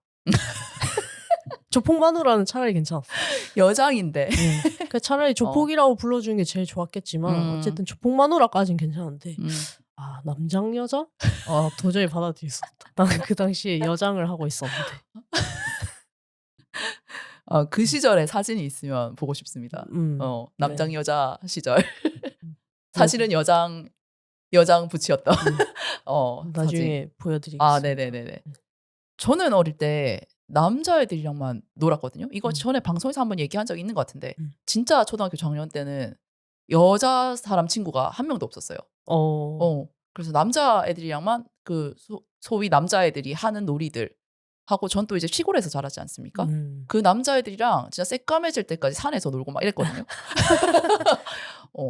조폭마누라는 차라리 괜찮았어. 여장인데. 네. 그러니까 차라리 조폭이라고 불러주는 게 제일 좋았겠지만 어쨌든 조폭마누라까지는 괜찮은데 남장 여자? 도저히 받아들일 수 없다. 나는 그 당시에 여장을 하고 있었는데. 그 시절에 사진이 있으면 보고 싶습니다. 남장 네. 여자 시절. 사실은 여장 부치였던 나중에 사진. 보여드리겠습니다. 네네네네. 저는 어릴 때 남자애들이랑만 놀았거든요. 이거 전에 방송에서 한번 얘기한 적이 있는 것 같은데 진짜 초등학교 저학년 때는 여자 사람 친구가 한 명도 없었어요. 그래서 남자애들이랑만 그 소위 남자애들이 하는 놀이들 하고 전 또 이제 시골에서 자랐지 않습니까? 그 남자애들이랑 진짜 새까매질 때까지 산에서 놀고 막 이랬거든요.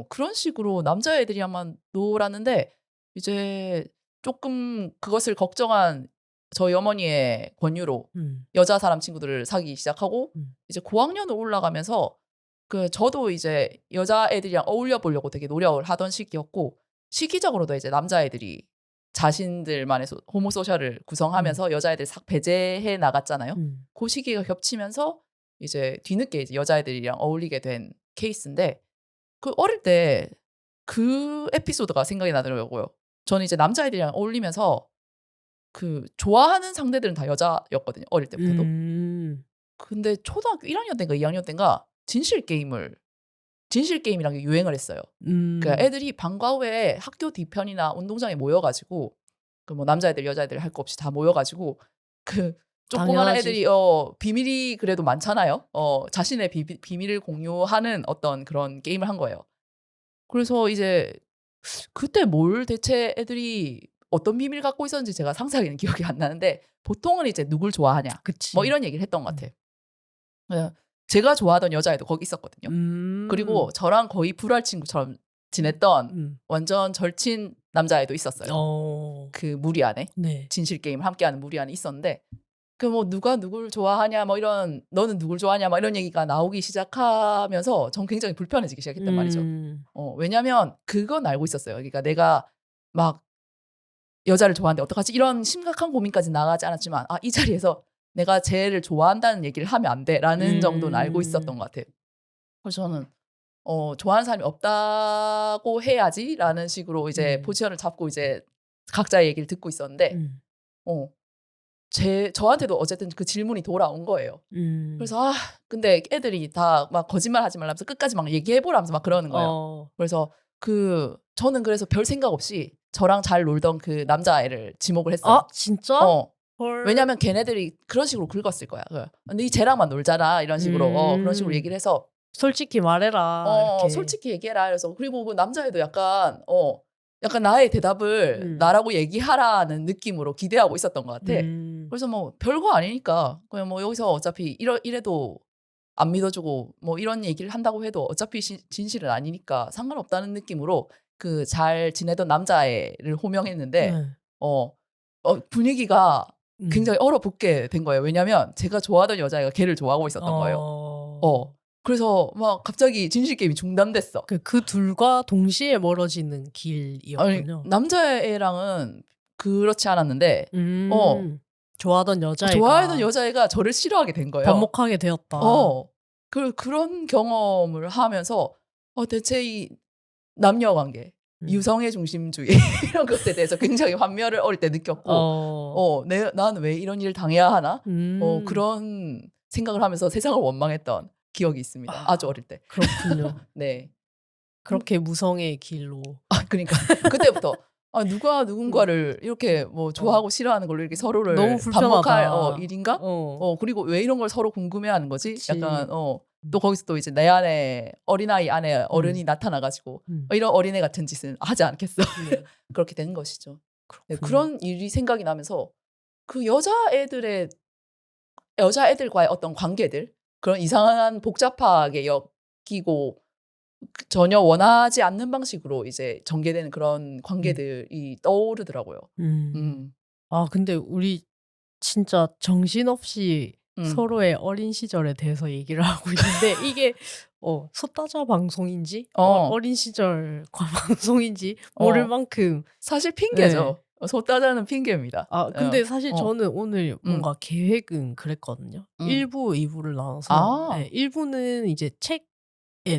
그런 식으로 남자애들이랑만 놀았는데 이제 조금 그것을 걱정한 저희 어머니의 권유로 여자 사람 친구들을 사귀기 시작하고 이제 고학년으로 올라가면서 저도 이제 여자애들이랑 어울려 보려고 되게 노력을 하던 시기였고 시기적으로도 이제 남자애들이 자신들만의 호모소셜을 구성하면서 여자애들 싹 배제해 나갔잖아요. 그 시기가 겹치면서 이제 뒤늦게 이제 여자애들이랑 어울리게 된 케이스인데 그 어릴 때 그 에피소드가 생각이 나더라고요. 저는 이제 남자애들이랑 어울리면서 좋아하는 상대들은 다 여자였거든요. 어릴 때부터도. 근데 초등학교 1학년 때인가 2학년 때인가 진실 게임이라는 게 유행을 했어요. 그러니까 애들이 방과 후에 학교 뒤편이나 운동장에 모여가지고 뭐 남자애들 여자애들 할 거 없이 다 모여가지고 조그마한 애들이 비밀이 그래도 많잖아요. 자신의 비밀을 공유하는 어떤 그런 게임을 한 거예요. 그래서 이제 그때 뭘 대체 애들이 어떤 비밀을 갖고 있었는지 제가 상세하게는 기억이 안 나는데 보통은 이제 누굴 좋아하냐 뭐 이런 얘기를 했던 것 같아요. 제가 좋아하던 여자애도 거기 있었거든요. 그리고 저랑 거의 불알 친구처럼 지냈던 완전 절친 남자애도 있었어요. 그 무리 안에 진실 게임을 함께하는 무리 안에 있었는데 뭐 누가 누굴 좋아하냐 뭐 이런 너는 누굴 좋아하냐 뭐 이런 얘기가 나오기 시작하면서 전 굉장히 불편해지기 시작했단 말이죠. 왜냐면 그건 알고 있었어요. 그러니까 내가 막 여자를 좋아하는데 어떡하지 이런 심각한 고민까지 나가지 않았지만 이 자리에서 내가 쟤를 좋아한다는 얘기를 하면 안 돼라는 정도는 알고 있었던 것 같아요. 그래서 저는 좋아하는 사람이 없다고 해야지라는 식으로 이제 포지션을 잡고 이제 각자의 얘기를 듣고 있었는데 저한테도 어쨌든 그 질문이 돌아온 거예요. 그래서 근데 애들이 다 막 거짓말 하지 말라면서 끝까지 막 얘기해보라면서 막 그러는 거예요. 그래서 저는 그래서 별 생각 없이 저랑 잘 놀던 그 남자애를 지목을 했어요. 진짜? 왜냐면 걔네들이 그런 식으로 긁었을 거야. 근데 쟤랑만 놀잖아 이런 식으로 그런 식으로 얘기를 해서 솔직히 말해라. 이렇게. 솔직히 얘기해라. 그래서 그리고 그 남자애도 약간 나의 대답을 나라고 얘기하라는 느낌으로 기대하고 있었던 것 같아. 그래서 뭐 별거 아니니까 그냥 뭐 여기서 어차피 이래도 안 믿어주고 뭐 이런 얘기를 한다고 해도 어차피 진실은 아니니까 상관없다는 느낌으로 잘 지내던 남자애를 호명했는데 분위기가 굉장히 얼어붙게 된 거예요. 왜냐면 제가 좋아하던 여자애가 걔를 좋아하고 있었던 거예요. 그래서 막 갑자기 진실 게임이 중단됐어. 그 둘과 동시에 멀어지는 아니, 길이었군요. 남자애랑은 그렇지 않았는데 좋아하던 좋아하던 여자애가 저를 싫어하게 된 거예요. 번목하게 되었다. 그런 경험을 하면서 대체 이 남녀 관계, 유성의 중심주의 이런 것에 대해서 굉장히 환멸을 어릴 때 느꼈고 나는 왜 이런 일을 당해야 하나? 그런 생각을 하면서 세상을 원망했던 기억이 있습니다. 아주 어릴 때. 그렇군요. 네. 그렇게 무성의 길로. 그러니까 그때부터 누가 누군가를 이렇게 뭐 좋아하고 싫어하는 걸로 이렇게 서로를 너무 반복할 일인가? 그리고 왜 이런 걸 서로 궁금해하는 거지? 그치. 약간 또 거기서 또 이제 내 안에 어린아이 안에 어른이 나타나가지고 이런 어린애 같은 짓은 하지 않겠어. 그렇게 되는 것이죠. 네, 그런 일이 생각이 나면서 그 여자애들과의 어떤 관계들, 그런 이상한 복잡하게 엮이고 전혀 원하지 않는 방식으로 이제 전개되는 그런 관계들이 떠오르더라고요. 근데 우리 진짜 정신없이 서로의 어린 시절에 대해서 얘기를 하고 있는데 이게 소따자 방송인지 어린 시절 방송인지 모를 만큼 사실 핑계죠. 소따자는 핑계입니다. 근데 사실 저는 오늘 뭔가 계획은 그랬거든요. 1부, 2부를 나눠서 1부는 이제 책에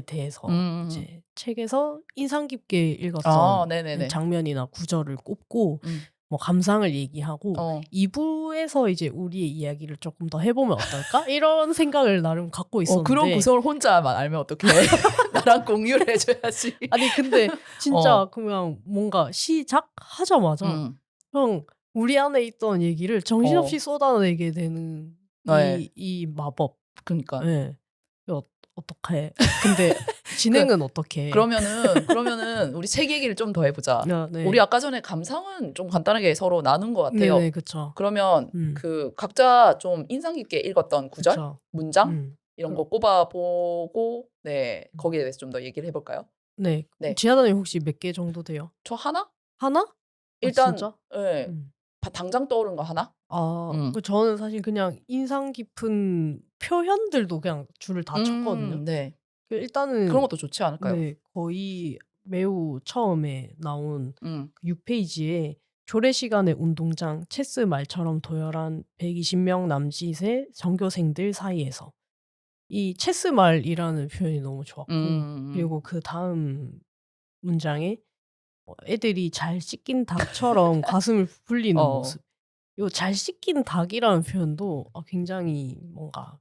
대해서 이제 책에서 인상 깊게 읽었던 장면이나 구절을 꼽고 뭐 감상을 얘기하고 2부에서 이제 우리의 이야기를 조금 더 해보면 어떨까? 이런 생각을 나름 갖고 있었는데 그런 구성을 혼자만 알면 어떡해. 나랑 공유를 해줘야지. 아니 근데 진짜 그냥 뭔가 시작하자마자 그냥 우리 안에 있던 얘기를 정신없이 쏟아내게 되는 이 마법. 그러니까. 네. 어떡해. 근데 진행은 어떻게? 그러면은 우리 책 얘기를 좀 더 해보자. 네. 우리 아까 전에 감상은 좀 간단하게 서로 나눈 것 같아요. 네네, 그쵸. 그러면 그 각자 좀 인상 깊게 읽었던 구절, 그쵸. 문장 이런 거 꼽아보고 거기에 대해서 좀 더 얘기를 해볼까요? 네. 지하다님 혹시 몇 개 정도 돼요? 저 하나? 하나? 일단 진짜? 당장 떠오른 거 하나? 저는 사실 그냥 인상 깊은 표현들도 그냥 줄을 다 쳤거든요. 네. 일단은 그런 것도 좋지 않을까요? 네, 거의 매우 처음에 나온 6페이지에 조례시간의 운동장 체스 말처럼 도열한 120명 남짓의 전교생들 사이에서 이 체스 말이라는 표현이 너무 좋았고 그리고 그 다음 문장에 애들이 잘 씻긴 닭처럼 가슴을 부풀리는 모습. 요 잘 씻긴 닭이라는 표현도 굉장히 뭔가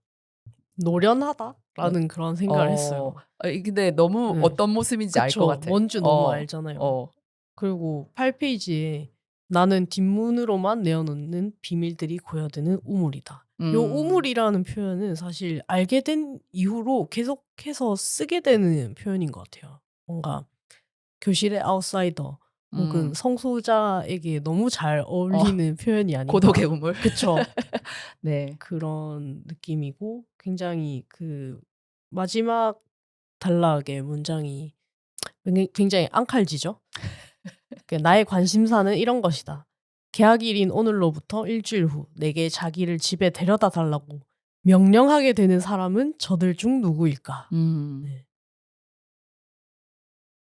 노련하다라는 그런 생각을 했어요. 근데 너무 어떤 모습인지 알 것 같아. 뭔지 너무 알잖아요. 그리고 8페이지에 나는 뒷문으로만 내어놓는 비밀들이 고여드는 우물이다. 요 우물이라는 표현은 사실 알게 된 이후로 계속해서 쓰게 되는 표현인 것 같아요. 뭔가 교실의 아웃사이더 혹은 성소자에게 너무 잘 어울리는 표현이 아닌가. 고독의 우물. 그쵸. 네. 그런 느낌이고 굉장히 그 마지막 단락의 문장이 굉장히 앙칼지죠. 나의 관심사는 이런 것이다. 개학일인 오늘로부터 일주일 후 내게 자기를 집에 데려다 달라고 명령하게 되는 사람은 저들 중 누구일까? 네.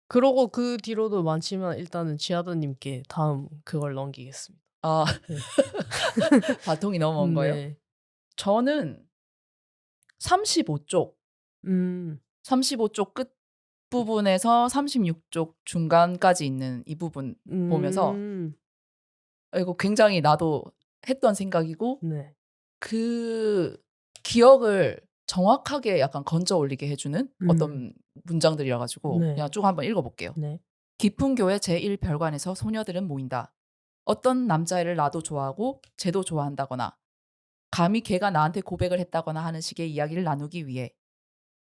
그러고 그 뒤로도 많지만 일단은 지하다님께 다음 그걸 넘기겠습니다. 네. 바통이 넘어온 거예요? 저는 35쪽 35쪽 끝 부분에서 36쪽 중간까지 있는 이 부분 보면서 이거 굉장히 나도 했던 생각이고 그 기억을 정확하게 약간 건져 올리게 해주는 어떤 문장들이라 가지고 그냥 쭉 한번 읽어볼게요. 깊은 교회 제1별관에서 소녀들은 모인다. 어떤 남자애를 나도 좋아하고 쟤도 좋아한다거나 감히 걔가 나한테 고백을 했다거나 하는 식의 이야기를 나누기 위해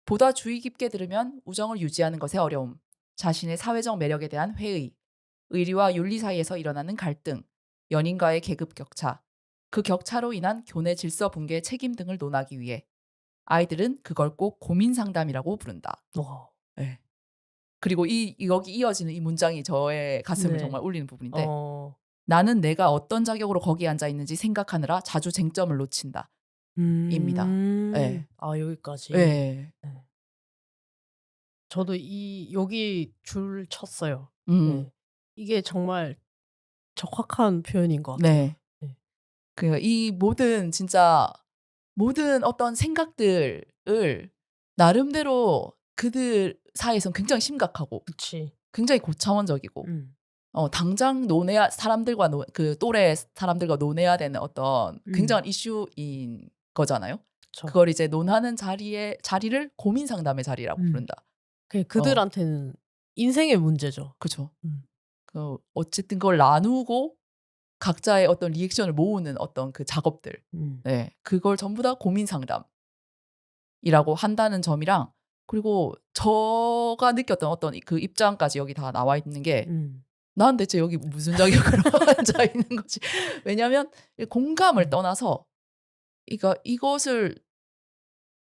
보다 주의 깊게 들으면 우정을 유지하는 것의 어려움, 자신의 사회적 매력에 대한 회의, 의리와 윤리 사이에서 일어나는 갈등, 연인과의 계급 격차, 그 격차로 인한 교내 질서 붕괴의 책임 등을 논하기 위해 아이들은 그걸 꼭 고민 상담이라고 부른다. 네. 그리고 여기 이어지는 이 문장이 저의 가슴을 정말 울리는 부분인데 나는 내가 어떤 자격으로 거기 앉아 있는지 생각하느라 자주 쟁점을 놓친다. 입니다. 네. 여기까지. 네. 저도 여기 줄 쳤어요. 음. 네. 이게 정말 적확한 표현인 것 같아요. 네. 네. 이 진짜 모든 어떤 생각들을 나름대로 그들 사이에선 굉장히 심각하고 그치. 굉장히 고차원적이고 당장 사람들과 그 또래 사람들과 논해야 되는 어떤 굉장한 이슈인 거잖아요. 그쵸. 그걸 이제 논하는 자리를 고민 상담의 자리라고 부른다. 그들한테는 인생의 문제죠. 그쵸. 어쨌든 그걸 나누고 각자의 어떤 리액션을 모으는 어떤 그 작업들. 네. 그걸 전부 다 고민 상담이라고 한다는 점이랑, 그리고 제가 느꼈던 어떤 그 입장까지 여기 다 나와 있는 게, 난 대체 여기 무슨 자격으로 앉아 있는 거지? 왜냐하면 공감을 떠나서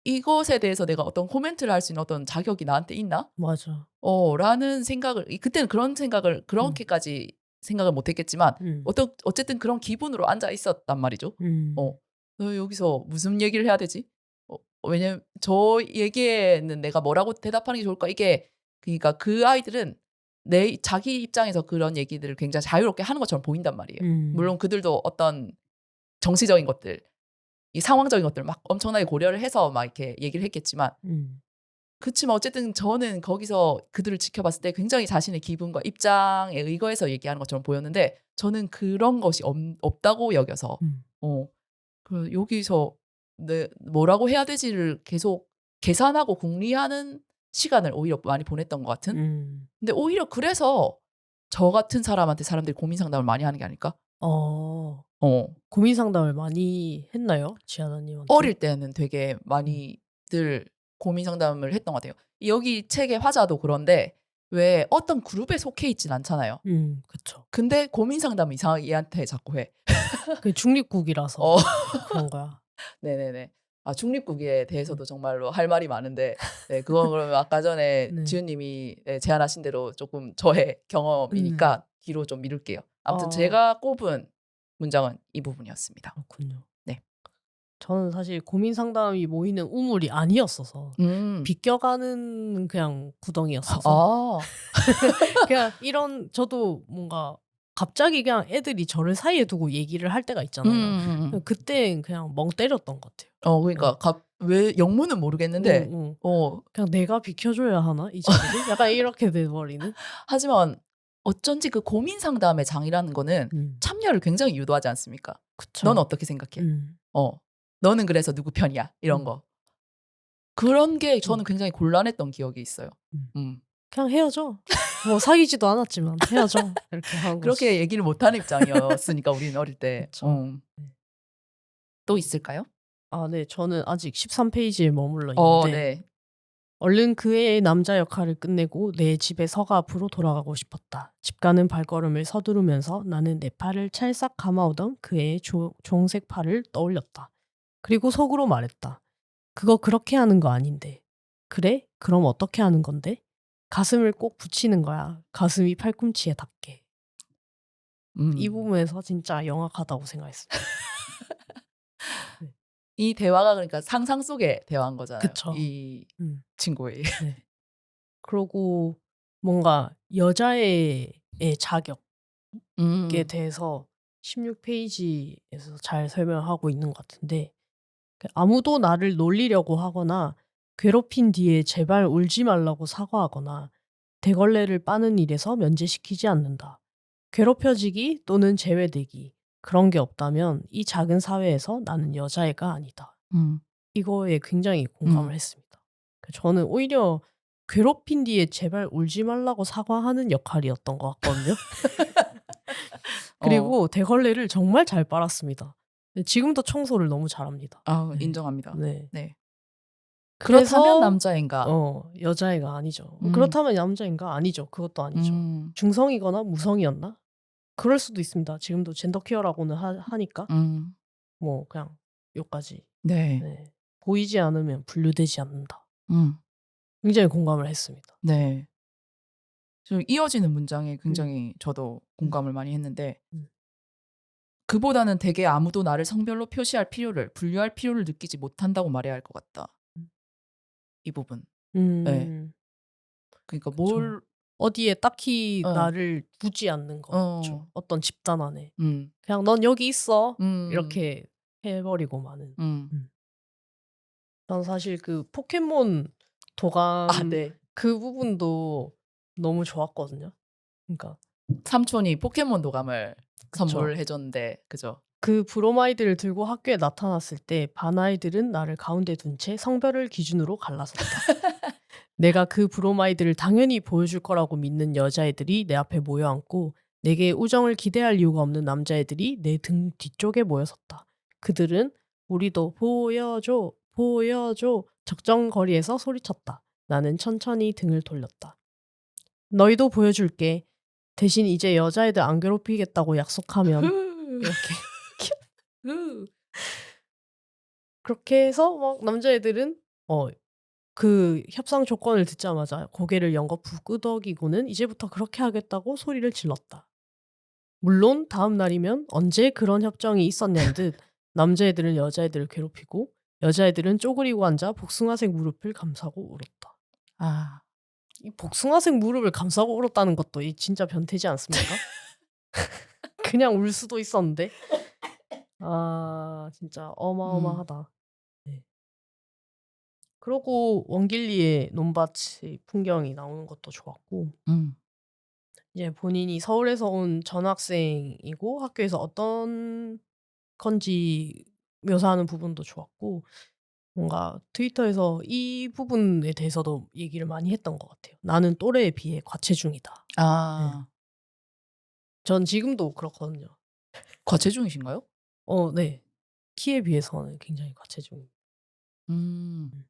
이것에 대해서 내가 어떤 코멘트를 할 수 있는 어떤 자격이 나한테 있나? 맞아. 라는 생각을, 그때는 그렇게까지 생각을 못 했겠지만, 어쨌든 그런 기분으로 앉아 있었단 말이죠. 너 여기서 무슨 얘기를 해야 되지? 왜냐면 저 얘기에는 내가 뭐라고 대답하는 게 좋을까? 그러니까 그 아이들은 자기 입장에서 그런 얘기들을 굉장히 자유롭게 하는 것처럼 보인단 말이에요. 물론 그들도 어떤 정치적인 것들, 이 상황적인 것들을 막 엄청나게 고려를 해서 막 이렇게 얘기를 했겠지만, 그치만 어쨌든 저는 거기서 그들을 지켜봤을 때 굉장히 자신의 기분과 입장에 의거해서 얘기하는 것처럼 보였는데, 저는 그런 것이 없다고 여겨서 여기서 뭐라고 해야 되지를 계속 계산하고 궁리하는 시간을 오히려 많이 보냈던 것 같은. 근데 오히려 그래서 저 같은 사람한테 사람들이 고민 상담을 많이 하는 게 아닐까? 고민 상담을 많이 했나요? 지아나님한테? 어릴 때는 되게 많이들 고민 상담을 했던 것 같아요. 여기 책의 화자도 그런데 왜 어떤 그룹에 속해 있진 않잖아요. 그쵸. 근데 고민 상담을 이상하게 얘한테 자꾸 해. 그게 중립국이라서 그런 거야. 네네네. 중립국에 대해서도 정말로 할 말이 많은데, 네, 그건 그러면 아까 전에 네. 지은님이 제안하신 대로 조금 저의 경험이니까 뒤로 좀 미룰게요. 아무튼 제가 꼽은 문장은 이 부분이었습니다. 그렇군요. 네. 저는 사실 고민 상담이 모이는 우물이 아니었어서 비껴가는 그냥 구덩이였어서 그냥 저도 뭔가 갑자기 그냥 애들이 저를 사이에 두고 얘기를 할 때가 있잖아요. 그때 그냥 멍 때렸던 것 같아요. 그러니까 왜 영문은 모르겠는데 그냥 내가 비켜줘야 하나 이 자리를? 약간 이렇게 돼버리는. 하지만 어쩐지 그 고민 상담의 장이라는 거는 참여를 굉장히 유도하지 않습니까? 그쵸. 넌 어떻게 생각해? 너는 그래서 누구 편이야? 이런 거. 그런 게 저는 굉장히 곤란했던 기억이 있어요. 그냥 헤어져. 뭐 사귀지도 않았지만 헤어져. 이렇게 하는 거지. 그렇게 얘기를 못하는 입장이었으니까 우리는 어릴 때. 또 있을까요? 네. 저는 아직 13페이지에 머물러 있는데 네. 얼른 그 애의 남자 역할을 끝내고 내 집의 서가 앞으로 돌아가고 싶었다. 집 가는 발걸음을 서두르면서 나는 내 팔을 찰싹 감아오던 그 애의 종색 팔을 떠올렸다. 그리고 속으로 말했다. 그거 그렇게 하는 거 아닌데. 그래? 그럼 어떻게 하는 건데? 가슴을 꼭 붙이는 거야. 가슴이 팔꿈치에 닿게. 이 부분에서 진짜 영악하다고 생각했습니다. 네. 이 대화가 그러니까 상상 속의 대화인 거잖아요. 그쵸. 이 친구의. 네. 그리고 뭔가 여자의 자격에 대해서 16페이지에서 잘 설명하고 있는 것 같은데, 아무도 나를 놀리려고 하거나 괴롭힌 뒤에 제발 울지 말라고 사과하거나 대걸레를 빠는 일에서 면제시키지 않는다. 괴롭혀지기 또는 제외되기, 그런 게 없다면 이 작은 사회에서 나는 여자애가 아니다. 이거에 굉장히 공감을 했습니다. 저는 오히려 괴롭힌 뒤에 제발 울지 말라고 사과하는 역할이었던 것 같거든요. 그리고 대걸레를 정말 잘 빨았습니다. 지금도 청소를 너무 잘합니다. 네. 인정합니다. 네. 네. 그래서 그렇다면 남자인가? 여자애가 아니죠. 그렇다면 남자인가? 아니죠. 그것도 아니죠. 중성이거나 무성이었나? 그럴 수도 있습니다. 지금도 젠더 케어라고는 하니까. 뭐 그냥 요까지. 네. 네. 보이지 않으면 분류되지 않는다. 굉장히 공감을 했습니다. 네. 이어지는 문장에 굉장히 저도 공감을 많이 했는데, 그보다는 대개 아무도 나를 성별로 분류할 필요를 느끼지 못한다고 말해야 할 것 같다. 이 부분. 네. 그러니까 그쵸. 뭘 어디에 딱히 어. 나를 두지 않는 거죠. 어. 어떤 집단 안에. 음. 그냥 "넌 여기 있어." 음. 이렇게 해 버리고 마는. 음. 난 사실 그 포켓몬 아 도감 네. 그 부분도 너무 좋았거든요. 그러니까 삼촌이 포켓몬 도감을 그쵸. 선물해 줬는데 그죠? 그 브로마이드를 들고 학교에 나타났을 때 반 아이들은 나를 가운데 둔 채 성별을 기준으로 갈라섰다. 내가 그 브로마이드를 당연히 보여줄 거라고 믿는 여자애들이 내 앞에 모여 앉고 내게 우정을 기대할 이유가 없는 남자애들이 내 등 뒤쪽에 모여섰다. 그들은 "우리도 보여줘, 보여줘." 적정 거리에서 소리쳤다. 나는 천천히 등을 돌렸다. "너희도 보여줄게. 대신 이제 여자애들 안 괴롭히겠다고 약속하면." 이렇게. 그렇게 해서 막 남자애들은 그 협상 조건을 듣자마자 고개를 연거푸 끄덕이고는 이제부터 그렇게 하겠다고 소리를 질렀다. 물론 다음 날이면 언제 그런 협정이 있었냐는 듯 남자애들은 여자애들을 괴롭히고 여자애들은 쪼그리고 앉아 복숭아색 무릎을 감싸고 울었다. 아. 이 복숭아색 무릎을 감싸고 울었다는 것도 이 진짜 변태지 않습니까? 그냥 울 수도 있었는데. 아 진짜 어마어마하다. 네. 그러고 원길리의 논밭의 풍경이 나오는 것도 좋았고 음. 이제 본인이 서울에서 온 전학생이고 학교에서 어떤 건지 묘사하는 부분도 좋았고 뭔가 트위터에서 이 부분에 대해서도 얘기를 많이 했던 것 같아요. "나는 또래에 비해 과체중이다." 네. 아. 전 지금도 그렇거든요. 과체중이신가요? 네. 키에 비해서는 굉장히 과체중. 음. 음.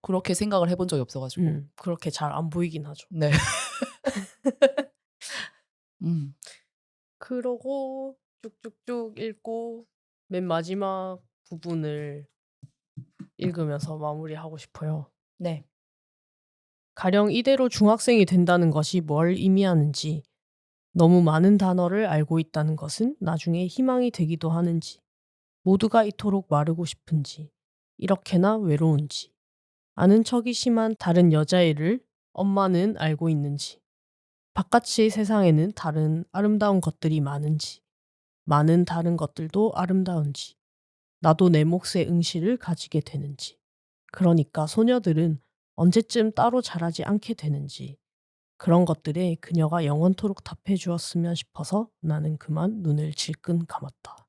그렇게 생각을 해본 적이 없어 가지고. 그렇게 잘 안 보이긴 하죠. 네. 음. 그러고 쭉쭉쭉 읽고 맨 마지막 부분을 읽으면서 마무리하고 싶어요. 네. 가령 이대로 중학생이 된다는 것이 뭘 의미하는지, 너무 많은 단어를 알고 있다는 것은 나중에 희망이 되기도 하는지, 모두가 이토록 마르고 싶은지, 이렇게나 외로운지, 아는 척이 심한 다른 여자애를 엄마는 알고 있는지, 바깥의 세상에는 다른 아름다운 것들이 많은지, 많은 다른 것들도 아름다운지, 나도 내 몫의 응시를 가지게 되는지, 그러니까 소녀들은 언제쯤 따로 자라지 않게 되는지, 그런 것들에 그녀가 영원토록 답해 주었으면 싶어서 나는 그만 눈을 질끈 감았다.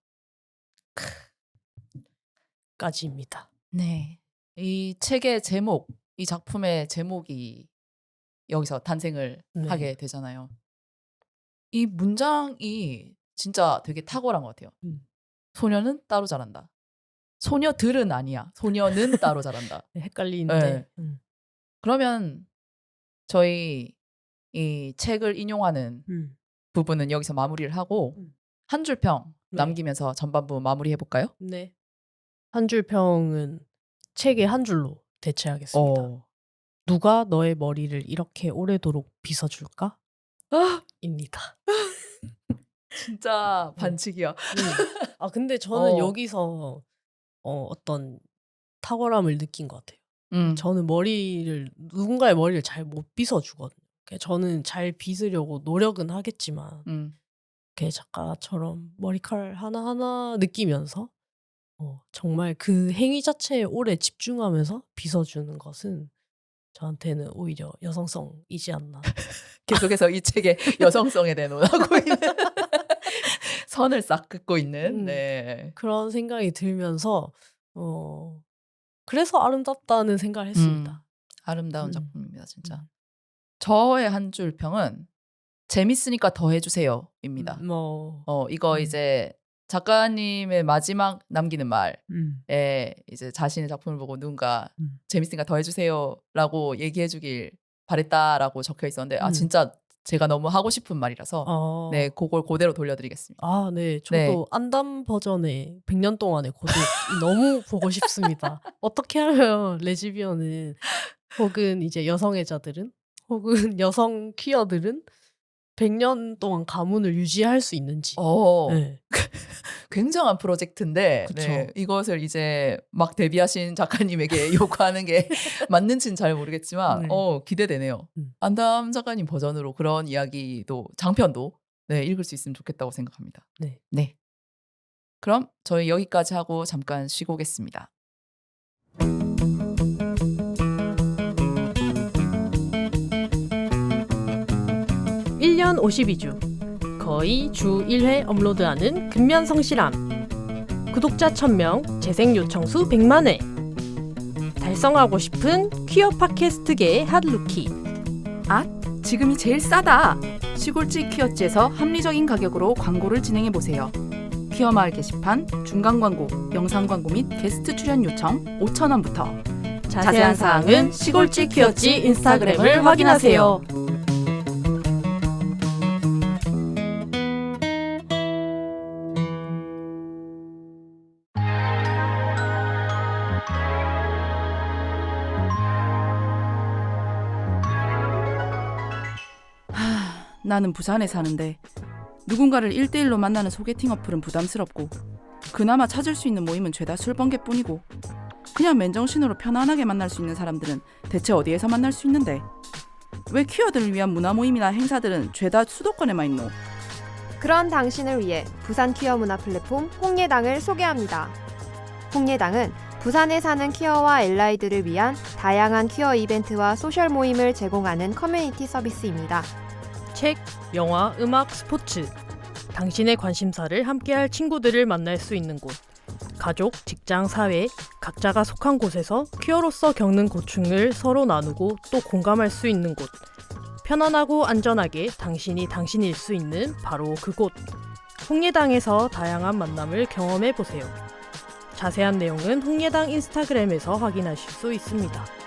까지입니다. 네. 이 책의 제목, 이 작품의 제목이 여기서 탄생을 네. 하게 되잖아요. 이 문장이 진짜 되게 탁월한 것 같아요. 소녀는 따로 자란다. 소녀들은 아니야. 소녀는 따로 자란다. 네, 헷갈리는데. 네. 그러면 저희 이 책을 인용하는 부분은 여기서 마무리를 하고 한 줄 평 네. 남기면서 전반부 마무리해 볼까요? 네. 한 줄 평은 책의 한 줄로 대체하겠습니다. 누가 너의 머리를 이렇게 오래도록 빗어줄까? 입니다. 진짜 반칙이야. 아 근데 저는 어. 여기서 어떤 탁월함을 느낀 것 같아요. 저는 누군가의 머리를 잘 못 빗어 주거든요. 저는 잘 빗으려고 노력은 하겠지만 이렇게 작가처럼 머리칼 하나하나 느끼면서 정말 그 행위 자체에 오래 집중하면서 빗어 주는 것은 저한테는 오히려 여성성이지 않나. 계속해서 이 책의 여성성에 대해 논하고 있는 선을 싹 긋고 있는 네. 그런 생각이 들면서 그래서 아름답다는 생각을 했습니다. 아름다운 작품입니다 진짜. 저의 한 줄 평은 재밌으니까 더 해주세요입니다. 이거 이제 작가님의 마지막 남기는 말에 이제 자신의 작품을 보고 누군가 재밌으니까 더 해주세요라고 얘기해주길 바랬다라고 적혀 있었는데 아 진짜 제가 너무 하고 싶은 말이라서 네 그걸 그대로 돌려드리겠습니다. 아 네. 저도 안담 버전의 100년 동안의 고독 너무 보고 싶습니다. 어떻게 하면 레즈비언은 혹은 이제 여성애자들은 혹은 여성 퀴어들은 100년 동안 가문을 유지할 수 있는지. 네. 굉장한 프로젝트인데 그쵸. 네, 이것을 이제 막 데뷔하신 작가님에게 요구하는 게 맞는지는 잘 모르겠지만 네. 기대되네요. 안담 작가님 버전으로 그런 이야기도 장편도 네, 읽을 수 있으면 좋겠다고 생각합니다. 네. 네. 그럼 저희 여기까지 하고 잠깐 쉬고 오겠습니다. 1년 52주 거의 주 1회 업로드하는 근면성실함. 구독자 1000명, 재생 요청수 100만회. 달성하고 싶은 퀴어 팟캐스트계의 핫루키. 지금이 제일 싸다. 시골집 퀴어지에서 합리적인 가격으로 광고를 진행해보세요. 퀴어 마을 게시판, 중간 광고, 영상 광고 및 게스트 출연 요청 5,000원부터. 자세한 사항은 시골집 퀴어지 인스타그램을 확인하세요. 나는 부산에 사는데 누군가를 1대1로 만나는 소개팅 어플은 부담스럽고 그나마 찾을 수 있는 모임은 죄다 술번개뿐이고 그냥 맨정신으로 편안하게 만날 수 있는 사람들은 대체 어디에서 만날 수 있는데 왜 퀴어들을 위한 문화 모임이나 행사들은 죄다 수도권에만 있노? 그런 당신을 위해 부산 퀴어 문화 플랫폼 홍예당을 소개합니다. 홍예당은 부산에 사는 퀴어와 알라이들을 위한 다양한 퀴어 이벤트와 소셜 모임을 제공하는 커뮤니티 서비스입니다. 책, 영화, 음악, 스포츠. 당신의 관심사를 함께할 친구들을 만날 수 있는 곳. 가족, 직장, 사회, 각자가 속한 곳에서 퀴어로서 겪는 고충을 서로 나누고 또 공감할 수 있는 곳. 편안하고 안전하게 당신이 당신일 수 있는 바로 그곳. 홍예당에서 다양한 만남을 경험해보세요. 자세한 내용은 홍예당 인스타그램에서 확인하실 수 있습니다.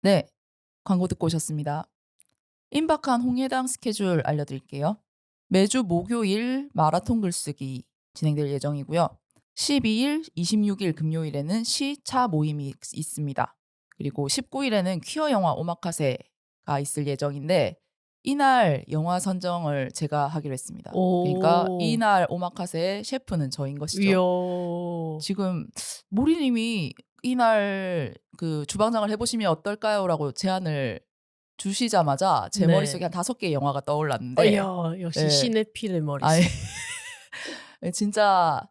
네, 광고 듣고 오셨습니다. 임박한 홍예당 스케줄 알려드릴게요. 매주 목요일 마라톤 글쓰기 진행될 예정이고요. 12일, 26일 금요일에는 시차 모임이 있습니다. 그리고 19일에는 퀴어 영화 오마카세가 있을 예정인데 이날 영화 선정을 제가 하기로 했습니다. 그러니까 이날 오마카세의 셰프는 저인 것이죠. 지금 모리님이 이날 그 주방장을 해보시면 어떨까요?라고 제안을 주시자마자 제 네. 머릿속에 한 5개의 영화가 떠올랐는데 역시 네. 시네필의 머릿속. 진짜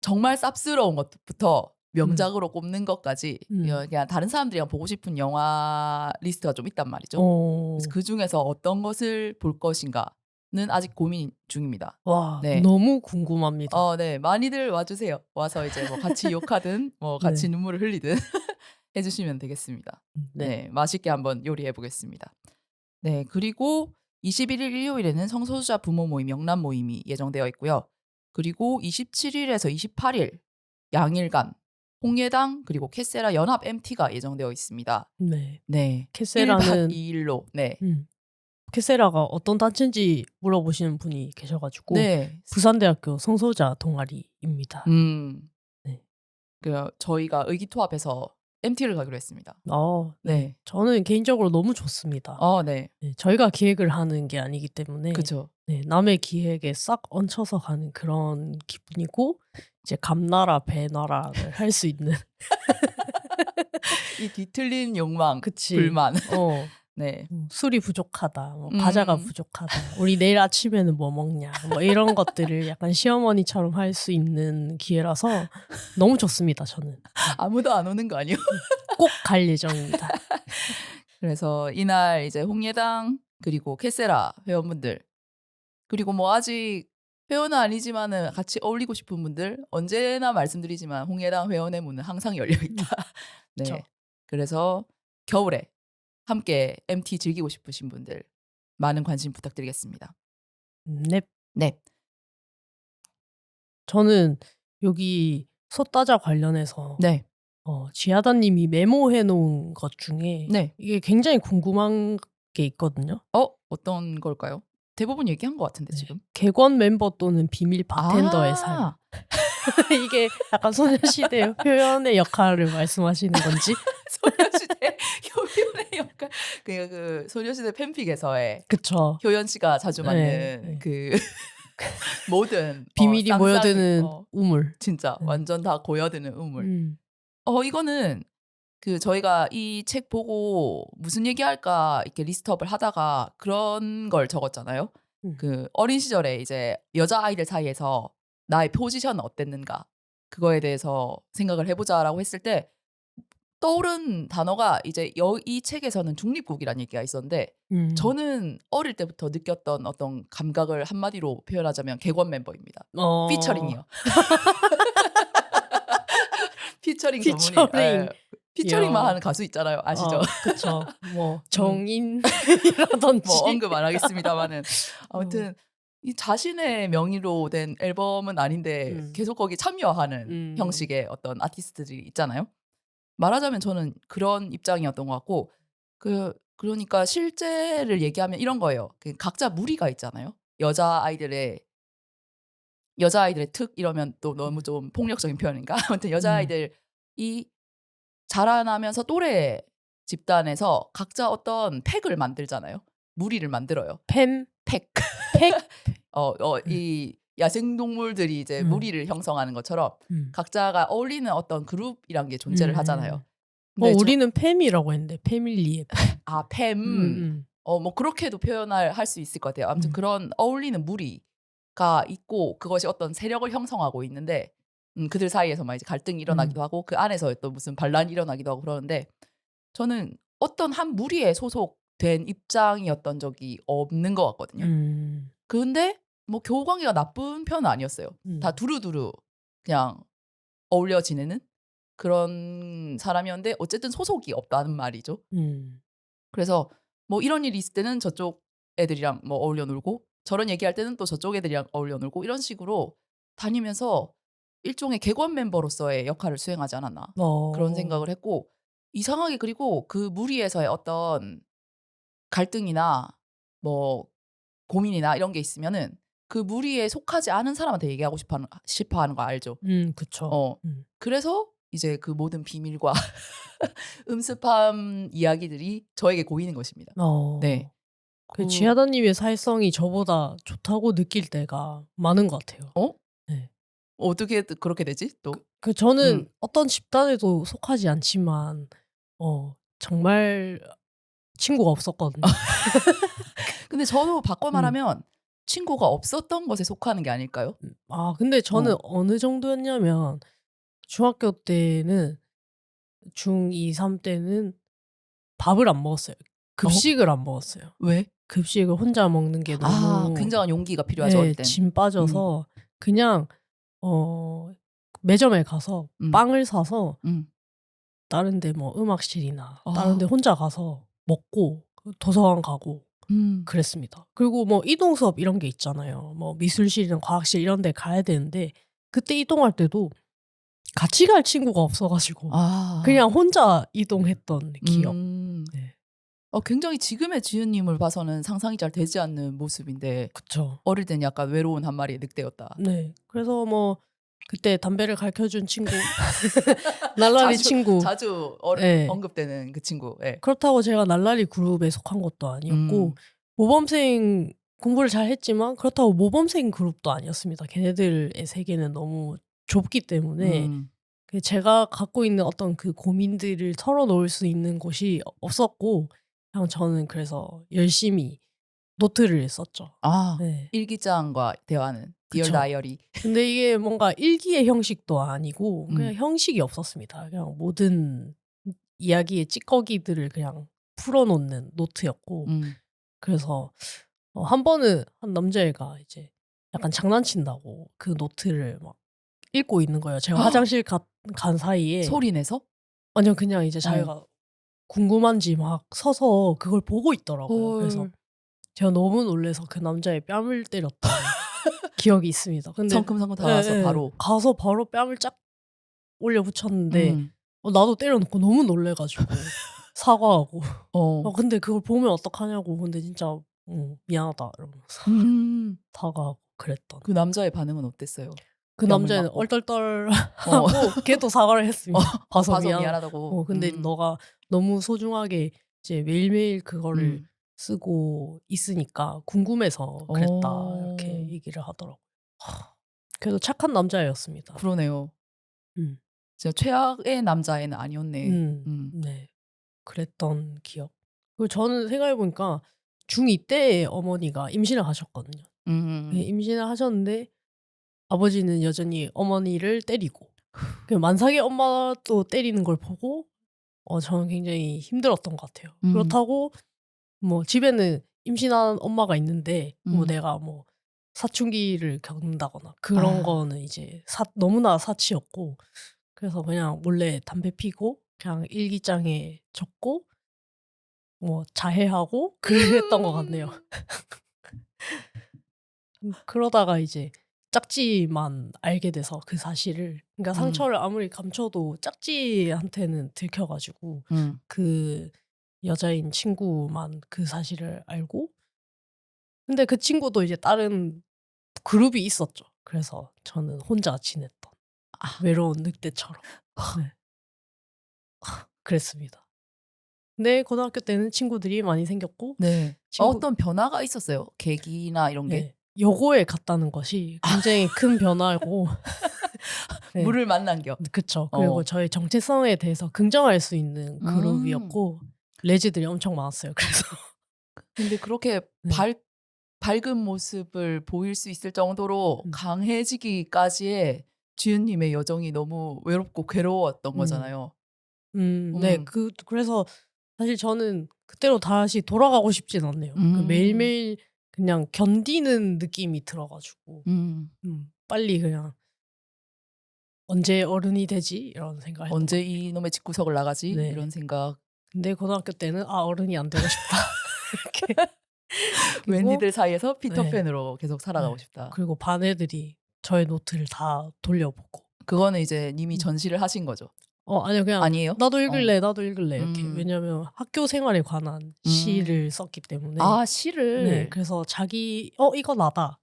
정말 쌉스러운 것부터 명작으로 꼽는 것까지 그냥 다른 사람들이랑 보고 싶은 영화 리스트가 좀 있단 말이죠. 그래서 그 중에서 어떤 것을 볼 것인가는 아직 고민 중입니다. 와, 네. 너무 궁금합니다. 네, 많이들 와주세요. 와서 이제 뭐 같이 욕하든 뭐 같이 네. 눈물을 흘리든 해주시면 되겠습니다. 네, 맛있게 한번 요리해 보겠습니다. 네, 그리고 21일 일요일에는 성소수자 부모 모임 영남 모임이 예정되어 있고요. 그리고 27일에서 28일 양일간 홍예당 그리고 캐세라 연합 MT가 예정되어 있습니다. 네. 네. 캐세라는 1박 2일로. 네. 캐세라가 어떤 단체인지 물어보시는 분이 계셔가지고 네. 부산대학교 성소자 동아리입니다. 네. 그 저희가 의기투합해서 MT를 가기로 했습니다. 네. 저는 개인적으로 너무 좋습니다. 네. 네, 저희가 기획을 하는 게 아니기 때문에 그렇죠. 네, 남의 기획에 싹 얹혀서 가는 그런 기분이고 이제 감나라 배나라를 할 수 있는 이 뒤틀린 욕망, 그치. 불만. 네. 술이 부족하다, 뭐 과자가 부족하다, 우리 내일 아침에는 뭐 먹냐, 뭐 이런 것들을 약간 시어머니처럼 할 수 있는 기회라서 너무 좋습니다. 저는 아무도 안 오는 거 아니에요? 꼭 갈 예정입니다. 그래서 이날 이제 홍예당 그리고 캐세라 회원분들 그리고 뭐 아직 회원은 아니지만은 같이 어울리고 싶은 분들 언제나 말씀드리지만 홍예당 회원의 문은 항상 열려 있다. 네. 그쵸. 그래서 겨울에 함께 MT 즐기고 싶으신 분들 많은 관심 부탁드리겠습니다. 네. 네. 저는 여기 소따자 관련해서 네. 지하다님이 메모해 놓은 것 중에 네. 이게 굉장히 궁금한 게 있거든요. 어떤 걸까요? 대부분 얘기한 것 같은데 네. 지금. 객원 mem버 또는 비밀 바텐더의 삶. 이게 약간 소녀시대 효연의 역할을 말씀하시는 건지. 소녀시대 효연의 역할. 그 소녀시대 팬픽에서의 그쵸. 효연 씨가 자주 네, 맞는 네. 그 모든 비밀이 쌍쌍이, 모여드는 우물. 진짜 네. 완전 다 고여드는 우물. 이거는 그 저희가 이 책 보고 무슨 얘기할까 이렇게 리스트업을 하다가 그런 걸 적었잖아요. 그 어린 시절에 이제 여자 아이들 사이에서 나의 포지션은 어땠는가 그거에 대해서 생각을 해보자라고 했을 때 떠오른 단어가 이제 이 책에서는 중립국이라는 얘기가 있었는데 저는 어릴 때부터 느꼈던 어떤 감각을 한마디로 표현하자면 객원 멤버입니다. 피처링이요. 피처링 전문이. 예. 피처링만 하는 가수 있잖아요. 아시죠? 그쵸. 뭐 정인이라든지 뭐 언급 안 하겠습니다만은 아무튼 이 자신의 명의로 된 앨범은 아닌데 계속 거기 참여하는 형식의 어떤 아티스트들이 있잖아요. 말하자면 저는 그런 입장이었던 것 같고 그러니까 실제를 얘기하면 이런 거예요. 각자 무리가 있잖아요. 여자아이들의 특 이러면 또 너무 좀 폭력적인 표현인가? 아무튼 여자아이들이 자라나면서 또래 집단에서 각자 어떤 팩을 만들잖아요. 무리를 만들어요. 팩. 이 야생동물들이 이제 무리를 형성하는 것처럼 각자가 어울리는 어떤 그룹이란 게 존재를 하잖아요. 우리는 팸이라고 했는데 패밀리의 팸. 뭐 그렇게도 할 수 있을 것 같아요. 아무튼 그런 어울리는 무리가 있고 그것이 어떤 세력을 형성하고 있는데 그들 사이에서 막 이제 갈등이 일어나기도 하고 그 안에서 또 무슨 반란이 일어나기도 하고 그러는데 저는 어떤 한 무리에 소속된 입장이었던 적이 없는 것 같거든요. 근데 뭐 교우관계가 나쁜 편은 아니었어요. 다 두루두루 그냥 어울려 지내는 그런 사람이었는데 어쨌든 소속이 없다는 말이죠. 그래서 뭐 이런 일이 있을 때는 저쪽 애들이랑 뭐 어울려 놀고 저런 얘기할 때는 또 저쪽 애들이랑 어울려 놀고 이런 식으로 다니면서 일종의 객원 멤버로서의 역할을 수행하지 않았나 그런 생각을 했고 이상하게 그리고 그 무리에서의 어떤 갈등이나 뭐 고민이나 이런 게 있으면은 그 무리에 속하지 않은 사람한테 얘기하고 싶어 하는 거 알죠? 그쵸. 그래서 이제 그 모든 비밀과 음습한 이야기들이 저에게 고이는 것입니다. 네. 그 지하다님의 사회성이 저보다 좋다고 느낄 때가 많은 것 같아요. 네. 어떻게 그렇게 되지? 또? 저는 어떤 집단에도 속하지 않지만 정말 친구가 없었거든요. 근데 저도 바꿔 말하면 친구가 없었던 것에 속하는 게 아닐까요? 근데 저는 어느 정도였냐면 중학교 때는 중2, 3 때는 밥을 안 먹었어요. 급식을 안 먹었어요. 왜? 급식을 혼자 먹는 게 너무 굉장한 용기가 필요하죠. 어릴 땐. 진 빠져서 그냥 매점에 가서 빵을 사서 다른 데 뭐 음악실이나 다른 데 혼자 가서 먹고 도서관 가고 그랬습니다. 그리고 뭐 이동 수업 이런 게 있잖아요. 뭐 미술실이나 과학실 이런 데 가야 되는데 그때 이동할 때도 같이 갈 친구가 없어가지고 그냥 혼자 이동했던 기억. 네. 굉장히 지금의 지은님을 봐서는 상상이 잘 되지 않는 모습인데 그쵸. 어릴 땐 약간 외로운 한 마리의 늑대였다. 네. 그래서 뭐 그때 담배를 가르쳐준 친구 날라리 친구 자주 언급되는 그 친구. 네. 그렇다고 제가 날라리 그룹에 속한 것도 아니었고 모범생 공부를 잘 했지만 그렇다고 모범생 그룹도 아니었습니다. 걔네들의 세계는 너무 좁기 때문에 제가 갖고 있는 어떤 그 고민들을 털어놓을 수 있는 곳이 없었고 그냥 저는 그래서 열심히 노트를 썼죠. 네. 일기장과 대화는 디얼 다이어리. 근데 이게 뭔가 일기의 형식도 아니고 그냥 형식이 없었습니다. 그냥 모든 이야기의 찌꺼기들을 그냥 풀어놓는 노트였고 그래서 한 번은 한 남자애가 이제 약간 장난친다고 그 노트를 막 읽고 있는 거예요. 제가 화장실 간 사이에 소리 내서? 아니요 그냥 이제 자기가 궁금한지 막 서서 그걸 보고 있더라고요. 그래서 헐. 제가 너무 놀라서 그 남자의 뺨을 때렸던 기억이 있습니다. 근데 성큼성큼 다가서 예, 예. 바로. 가서 바로 뺨을 쫙 올려 붙였는데 나도 때려놓고 너무 놀래가지고 사과하고 근데 그걸 보면 어떡하냐고 근데 진짜 미안하다 이러면서 음. 사과하고 그랬던. 그 남자의 반응은 어땠어요? 그 뺨을 남자는 맞고. 얼떨떨하고 걔도 사과를 했습니다. 봐서 봐서 미안. 미안하다고. 근데 너가 너무 소중하게 이제 매일매일 그거를 쓰고 있으니까 궁금해서 그랬다 이렇게 얘기를 하더라고요. 그래도 착한 남자였습니다. 그러네요. 음. 진짜 최악의 남자애는 아니었네. 네. 그랬던 기억. 그리고 저는 생각해보니까 중2 때 어머니가 임신을 하셨거든요. 네, 임신을 하셨는데 아버지는 여전히 어머니를 때리고 그 만삭의 엄마도 때리는 걸 보고 저는 굉장히 힘들었던 것 같아요. 그렇다고 뭐 집에는 임신한 엄마가 있는데 뭐 내가 뭐 사춘기를 겪는다거나 그런 거는 이제 너무나 사치였고 그래서 그냥 몰래 담배 피고 그냥 일기장에 적고 뭐 자해하고 그랬던 것 같네요. 그러다가 이제 짝지만 알게 돼서 그 사실을 그러니까 상처를 아무리 감춰도 짝지한테는 들켜가지고 그 여자인 친구만 그 사실을 알고 근데 그 친구도 이제 다른 그룹이 있었죠. 그래서 저는 혼자 지냈던 외로운 늑대처럼 네. 그랬습니다. 근데 고등학교 때는 친구들이 많이 생겼고 네. 어떤 변화가 있었어요? 계기나 이런 게? 네. 여고에 갔다는 것이 굉장히 큰 변화고 네. 물을 만난 겨. 그쵸. 그리고 저의 정체성에 대해서 긍정할 수 있는 그룹이었고 레지들이 엄청 많았어요. 그래서 근데 그렇게 네. 밝은 모습을 보일 수 있을 정도로 강해지기까지의 지은님의 여정이 너무 외롭고 괴로웠던 거잖아요. 네. 그래서 사실 저는 그때로 다시 돌아가고 싶진 않네요. 그 매일매일 그냥 견디는 느낌이 들어가지고 빨리 그냥 언제 어른이 되지? 이런 생각을 했던 언제 것 같아요. 이놈의 집구석을 나가지? 네. 이런 생각. 근데 고등학교 때는 어른이 안 되고 싶다. 이렇게. 웬디들 사이에서 네. 피터팬으로 계속 살아가고 싶다. 그리고 반 애들이 저의 노트를 다 돌려보고. 그거는 이제 님이 전시를 하신 거죠? 아니요. 그냥 아니에요? 나도 읽을래. 나도 읽을래. 이렇게. 음. 왜냐면 학교 생활에 관한 시를 썼기 때문에. 아, 시를. 네. 그래서 자기 이거 나다.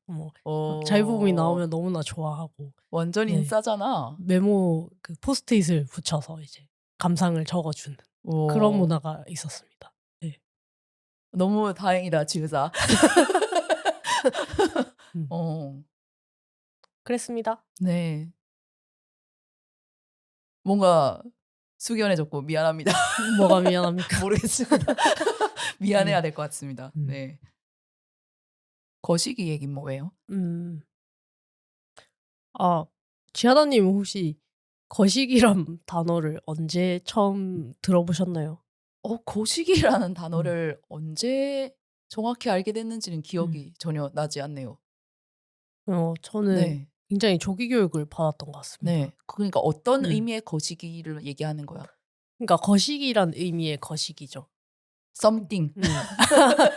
자유부분이 나오면 너무나 좋아하고. 완전 네. 인싸잖아. 메모 그 포스트잇을 붙여서 이제 감상을 적어주는 그런 문화가 있었습니다. 네. 너무 다행이다, 지으자. 그랬습니다. 네. 뭔가 숙연해졌고 미안합니다. 뭐가 미안합니까? 모르겠습니다. 미안해야 될 것 같습니다. 네. 거시기 얘기는 뭐예요? 지하다님 혹시 거시기란 단어를 언제 처음 들어보셨나요? 거시기라는 단어를 언제 정확히 알게 됐는지는 기억이 전혀 나지 않네요. 저는 네. 굉장히 조기 교육을 받았던 것 같습니다. 네. 그러니까 어떤 의미의 거시기를 얘기하는 거야? 그러니까 거시기란 의미의 거시기죠. something.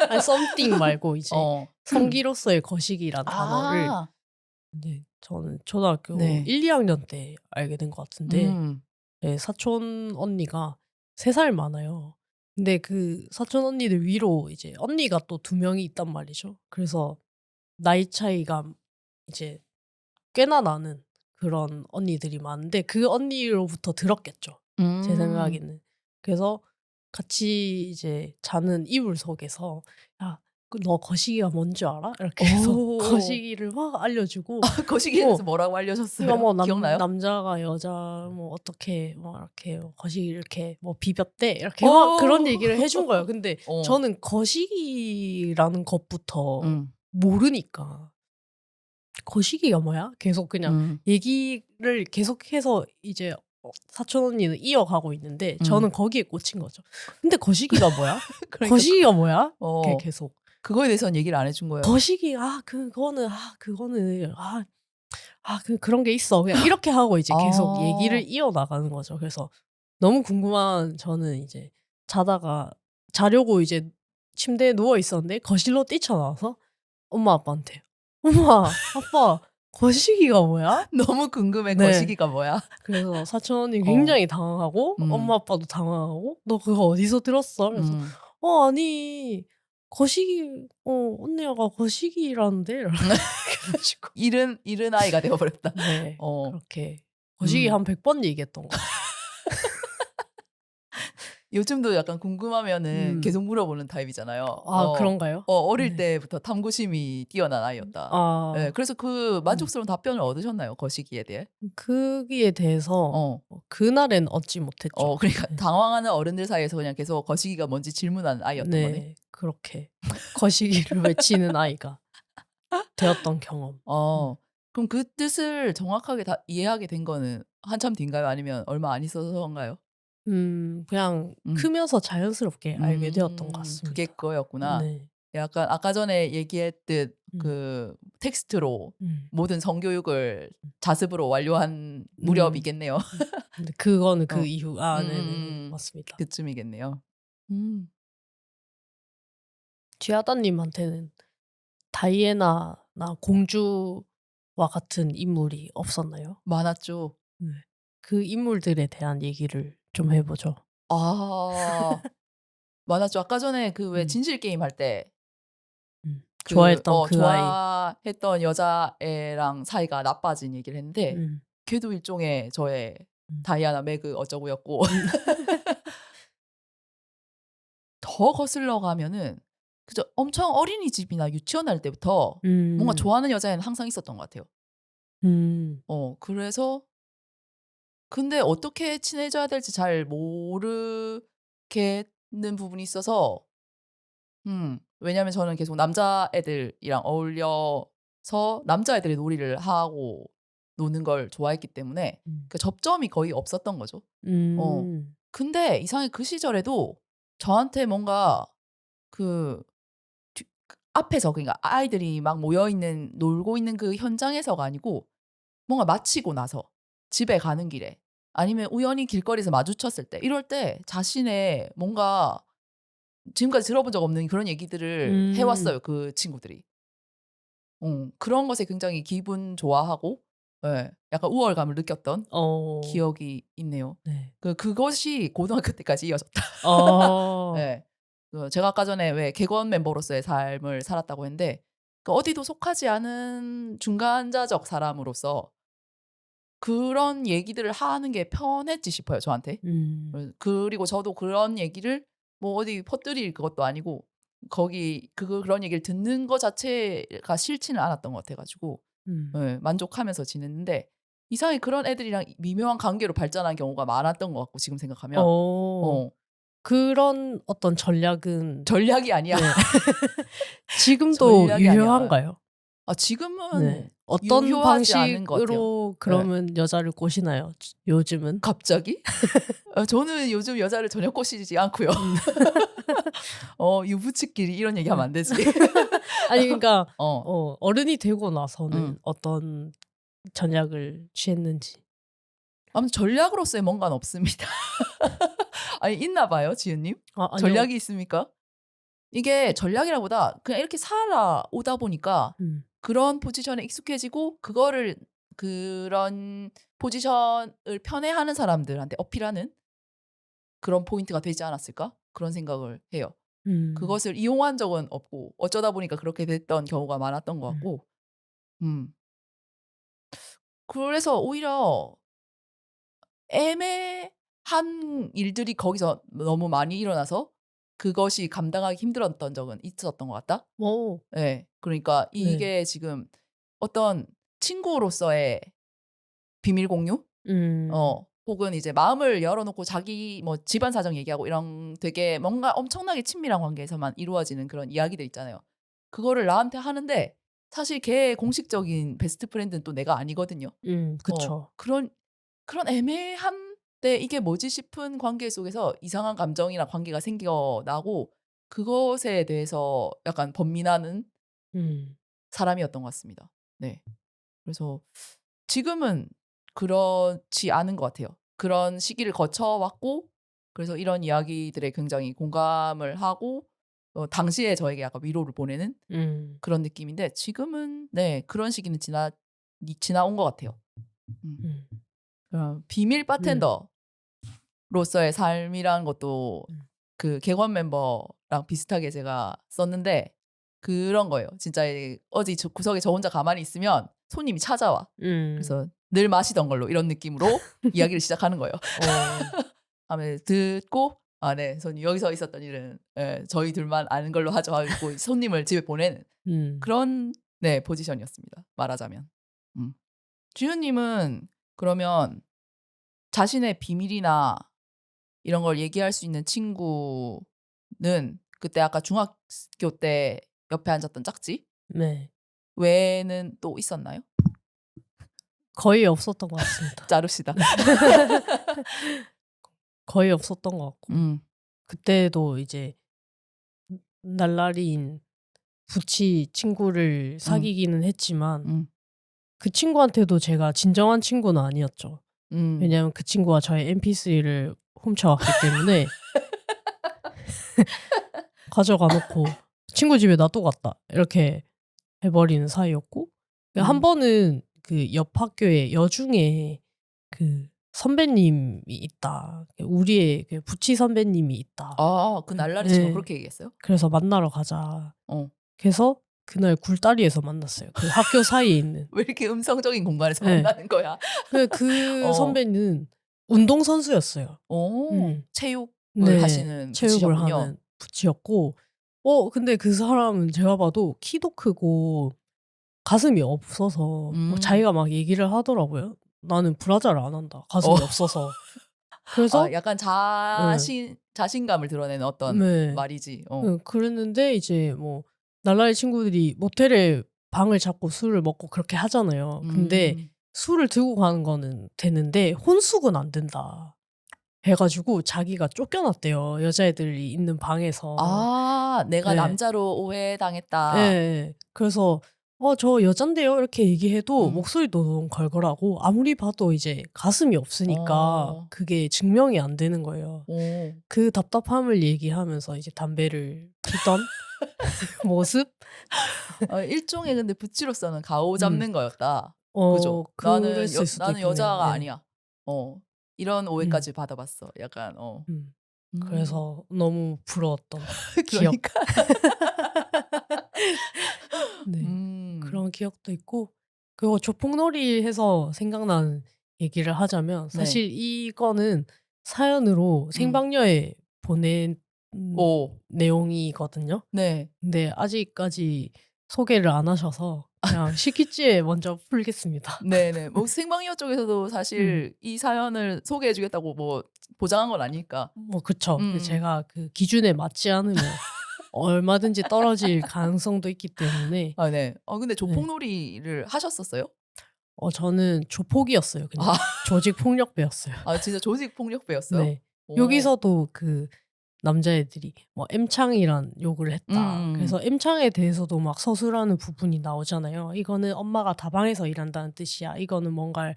아니 something 말고 이제 성기로서의 거시기란 단어를 네, 저는 초등학교 1, 2학년 때 알게 된 것 같은데 네, 사촌 언니가 3살 많아요. 근데 그 사촌 언니들 위로 이제 언니가 또 2명이 있단 말이죠. 그래서 나이 차이가 이제 꽤나 나는 그런 언니들이 많은데 그 언니로부터 들었겠죠. 제 생각에는. 그래서 같이 이제 자는 이불 속에서 야, 너 거시기가 뭔지 알아? 이렇게 해서 거시기를 막 알려주고 거시기에 대해서 뭐라고 알려줬어요? 그러니까 뭐 기억나요? 남자가 여자 뭐 어떻게 뭐 이렇게 거시기 이렇게 뭐 비볐대 이렇게 막 그런 얘기를 해준 거예요. 근데 저는 거시기라는 것부터 모르니까 거시기가 뭐야? 계속 그냥 얘기를 계속해서 이제 사촌 언니는 이어가고 있는데 저는 거기에 꽂힌 거죠. 근데 거시기가 뭐야? 그러니까 거시기가 뭐야? 이렇게 계속 그거에 대해서는 얘기를 안 해준 거예요. 거시기 그거는 그런 게 있어. 그냥 이렇게 하고 이제 계속 얘기를 이어나가는 거죠. 그래서 너무 궁금한 저는 이제 자다가 자려고 이제 침대에 누워 있었는데 거실로 뛰쳐나와서 엄마 아빠한테 "엄마 아빠 거시기가 뭐야?" 너무 궁금해. 네. 거시기가 뭐야? 그래서 사촌 언니 굉장히 당황하고 엄마 아빠도 당황하고 "너 그거 어디서 들었어?" 그래서 아니 거시기 언니가 거시기라는데 그래가지고 잃은 아이가 되어버렸다. 네 그렇게 거시기 한 100번 얘기했던 거 같아요. 요즘도 약간 궁금하면은 계속 물어보는 타입이잖아요. 아 그런가요? 어릴 네. 때부터 탐구심이 뛰어난 아이였다. 아 네, 그래서 그 만족스러운 답변을 얻으셨나요? 거시기에 대해? 거기에 대해서 그날엔 얻지 못했죠. 그러니까 네. 당황하는 어른들 사이에서 그냥 계속 거시기가 뭔지 질문하는 아이였던 거네. 네 그렇게 거시기를 외치는 아이가 되었던 경험. 그럼 그 뜻을 정확하게 다 이해하게 된 거는 한참 뒤인가요? 아니면 얼마 안 있어서인가요? 그냥 크면서 자연스럽게 알게 되었던 것 같습니다. 그게 그거였구나. 네. 약간 아까 전에 얘기했듯 그 텍스트로 모든 성교육을 자습으로 완료한 무렵이겠네요. 근데 그거는 그 이후 네네 맞습니다. 그쯤이겠네요. 쥐아다님한테는 다이애나나 공주와 같은 인물이 없었나요? 많았죠. 네. 그 인물들에 대한 얘기를 좀 해보죠. 아 많았죠. 아까 전에 그 왜 진실 게임 할 때 좋아했던 그 아이. 좋아했던 여자애랑 사이가 나빠진 얘기를 했는데 걔도 일종의 저의 다이아나 매그 어쩌고였고 더 거슬러 가면은 그저 엄청 어린이집이나 유치원 다닐 때부터 뭔가 좋아하는 여자애는 항상 있었던 것 같아요. 그래서 근데 어떻게 친해져야 될지 잘 모르겠는 부분이 있어서 왜냐면 저는 계속 남자애들이랑 어울려서 남자애들의 놀이를 하고 노는 걸 좋아했기 때문에 그 접점이 거의 없었던 거죠. 근데 이상하게 그 시절에도 저한테 뭔가 그 앞에서 그러니까 아이들이 막 모여있는 놀고 있는 그 현장에서가 아니고 뭔가 마치고 나서 집에 가는 길에 아니면 우연히 길거리에서 마주쳤을 때 이럴 때 자신의 뭔가 지금까지 들어본 적 없는 그런 얘기들을 해왔어요. 그 친구들이. 그런 것에 굉장히 기분 좋아하고 약간 우월감을 느꼈던 기억이 있네요. 네. 그것이 고등학교 때까지 이어졌다. 네. 제가 아까 전에 왜 객원 멤버로서의 삶을 살았다고 했는데 어디도 속하지 않은 중간자적 사람으로서 그런 얘기들을 하는 게 편했지 싶어요. 저한테. 그리고 저도 그런 얘기를 뭐 어디 퍼뜨릴 것도 아니고 거기 그런 얘기를 듣는 것 자체가 싫지는 않았던 것 같아가지고 만족하면서 지냈는데 이상하게 그런 애들이랑 미묘한 관계로 발전한 경우가 많았던 것 같고 지금 생각하면 그런 어떤 전략은 전략이 아니야. 네. 지금도 전략이 유효한가요? 지금은 네. 어떤 유효하지 않은 것 같아요. 방식으로 그러면 여자를 꼬시나요? 요즘은? 갑자기? 저는 요즘 여자를 전혀 꼬시지 않고요. 유부치끼리 이런 얘기하면 안 되지. 아니 그러니까 어른이 되고 나서는 어떤 전략을 취했는지. 아무튼 전략으로서의 뭔가는 없습니다. 아니 있나 봐요, 지은님? 전략이 있습니까? 이게 전략이라보다 그냥 이렇게 살아오다 보니까 그런 포지션에 익숙해지고 그런 포지션을 편애하는 사람들한테 어필하는 그런 포인트가 되지 않았을까? 그런 생각을 해요. 그것을 이용한 적은 없고 어쩌다 보니까 그렇게 됐던 경우가 많았던 것 같고 그래서 오히려 애매한 일들이 거기서 너무 많이 일어나서 그것이 감당하기 힘들었던 적은 있었던 것 같다. 네, 그러니까 이게 지금 어떤 친구로서의 비밀 공유, 혹은 이제 마음을 열어놓고 자기 뭐 집안 사정 얘기하고 이런 되게 뭔가 엄청나게 친밀한 관계에서만 이루어지는 그런 이야기들 있잖아요. 그거를 나한테 하는데 사실 걔의 공식적인 베스트 프렌드는 또 내가 아니거든요. 그쵸. 그런 애매한데 이게 뭐지 싶은 관계 속에서 이상한 감정이나 관계가 생겨나고 그것에 대해서 약간 번민하는 사람이었던 것 같습니다. 네. 그래서 지금은 그렇지 않은 것 같아요. 그런 시기를 거쳐왔고 그래서 이런 이야기들에 굉장히 공감을 하고 당시에 저에게 약간 위로를 보내는 그런 느낌인데 지금은 네 그런 시기는 지나온 것 같아요. 비밀 바텐더로서의 삶이란 것도 그 객원 멤버랑 비슷하게 제가 썼는데 그런 거예요. 진짜 어디 구석에 저 혼자 가만히 있으면 손님이 찾아와. 그래서 늘 마시던 걸로 이런 느낌으로 이야기를 시작하는 거예요. 다음에 듣고 네, 손님 여기서 있었던 일은 저희 둘만 아는 걸로 하죠 하고 손님을 집에 보내는 그런 네 포지션이었습니다. 말하자면. 지훈님은 그러면 자신의 비밀이나 이런 걸 얘기할 수 있는 친구는 그때 아까 중학교 때 옆에 앉았던 짝지? 네. 외에는 또 있었나요? 거의 없었던 것 같습니다. 자릅시다. 거의 없었던 것 같고 그때도 이제 날라리인 부치 친구를 사귀기는 했지만 그 친구한테도 제가 진정한 친구는 아니었죠. 왜냐하면 그 친구가 저의 mp3를 훔쳐왔기 때문에 가져가 놓고 친구 집에 놔두고 갔다 이렇게 해버리는 사이였고 한 번은 그 옆 학교에 여중에 그 선배님이 있다. 우리의 그 부치 선배님이 있다. 그 날라리 친구 그렇게 얘기했어요? 그래서 만나러 가자. 그래서 그날 굴다리에서 만났어요. 그 학교 사이에 있는. 왜 이렇게 음성적인 공간에서 만나는 거야? 그 선배는 운동선수였어요. 체육을 하시는 체육을 부치셨군요. 하는 부치였고 근데 그 사람은 제가 봐도 키도 크고 가슴이 없어서 자기가 막 얘기를 하더라고요. 나는 브라자를 안 한다. 가슴이 없어서. 그래서 약간 자신감을 드러내는 어떤 말이지. 그랬는데 이제 뭐 날라리 친구들이 모텔에 방을 잡고 술을 먹고 그렇게 하잖아요. 근데 술을 들고 가는 거는 되는데 혼숙은 안 된다. 해가지고 자기가 쫓겨났대요. 여자애들이 있는 방에서. 내가 남자로 오해당했다. 네. 그래서 저 여잔데요 이렇게 얘기해도 목소리도 너무 걸걸하고 아무리 봐도 이제 가슴이 없으니까 그게 증명이 안 되는 거예요. 그 답답함을 얘기하면서 이제 담배를 피던 모습? 일종의 근데 부치로서는 가오 잡는 거였다. 그죠? 나는 여자가 아니야. 이런 오해까지 받아봤어. 약간 그래서 너무 부러웠던 기억. 네. 그런 기억도 있고 그리고 조폭놀이 해서 생각나는 얘기를 하자면 사실 이거는 사연으로 생방녀에 보낸 내용이거든요. 네. 근데 아직까지 소개를 안 하셔서 그냥 시키지에 먼저 풀겠습니다. 네네. 뭐 생방녀 쪽에서도 사실 이 사연을 소개해주겠다고 뭐 보장한 건 아니니까. 뭐 그쵸. 제가 그 기준에 맞지 않으면 얼마든지 떨어질 가능성도 있기 때문에. 네. 근데 조폭놀이를 하셨었어요? 저는 조폭이었어요. 그냥 조직 폭력배였어요. 진짜 조직 폭력배였어요? 네. 여기서도 그 남자애들이 뭐 M창이란 욕을 했다. 그래서 M창에 대해서도 막 서술하는 부분이 나오잖아요. 이거는 엄마가 다방에서 일한다는 뜻이야. 이거는 뭔가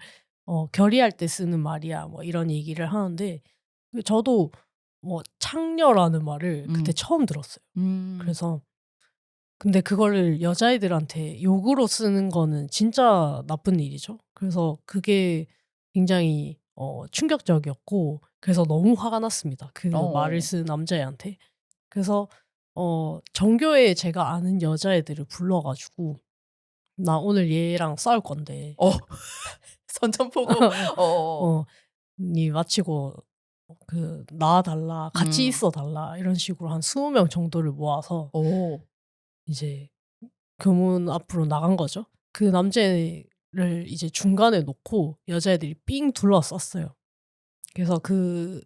결의할 때 쓰는 말이야. 뭐 이런 얘기를 하는데 저도 뭐 창녀라는 말을 그때 처음 들었어요. 그래서 근데 그거를 여자애들한테 욕으로 쓰는 거는 진짜 나쁜 일이죠. 그래서 그게 굉장히 충격적이었고 그래서 너무 화가 났습니다. 그 말을 쓴 남자애한테. 그래서 전교에 제가 아는 여자애들을 불러가지고 나 오늘 얘랑 싸울 건데 선전포고 니 마치고 그 나와달라 같이 있어달라 이런 식으로 한 20명 정도를 모아서 이제 교문 앞으로 나간 거죠. 그 남자애를 이제 중간에 놓고 여자애들이 삥 둘러쌌어요. 그래서 그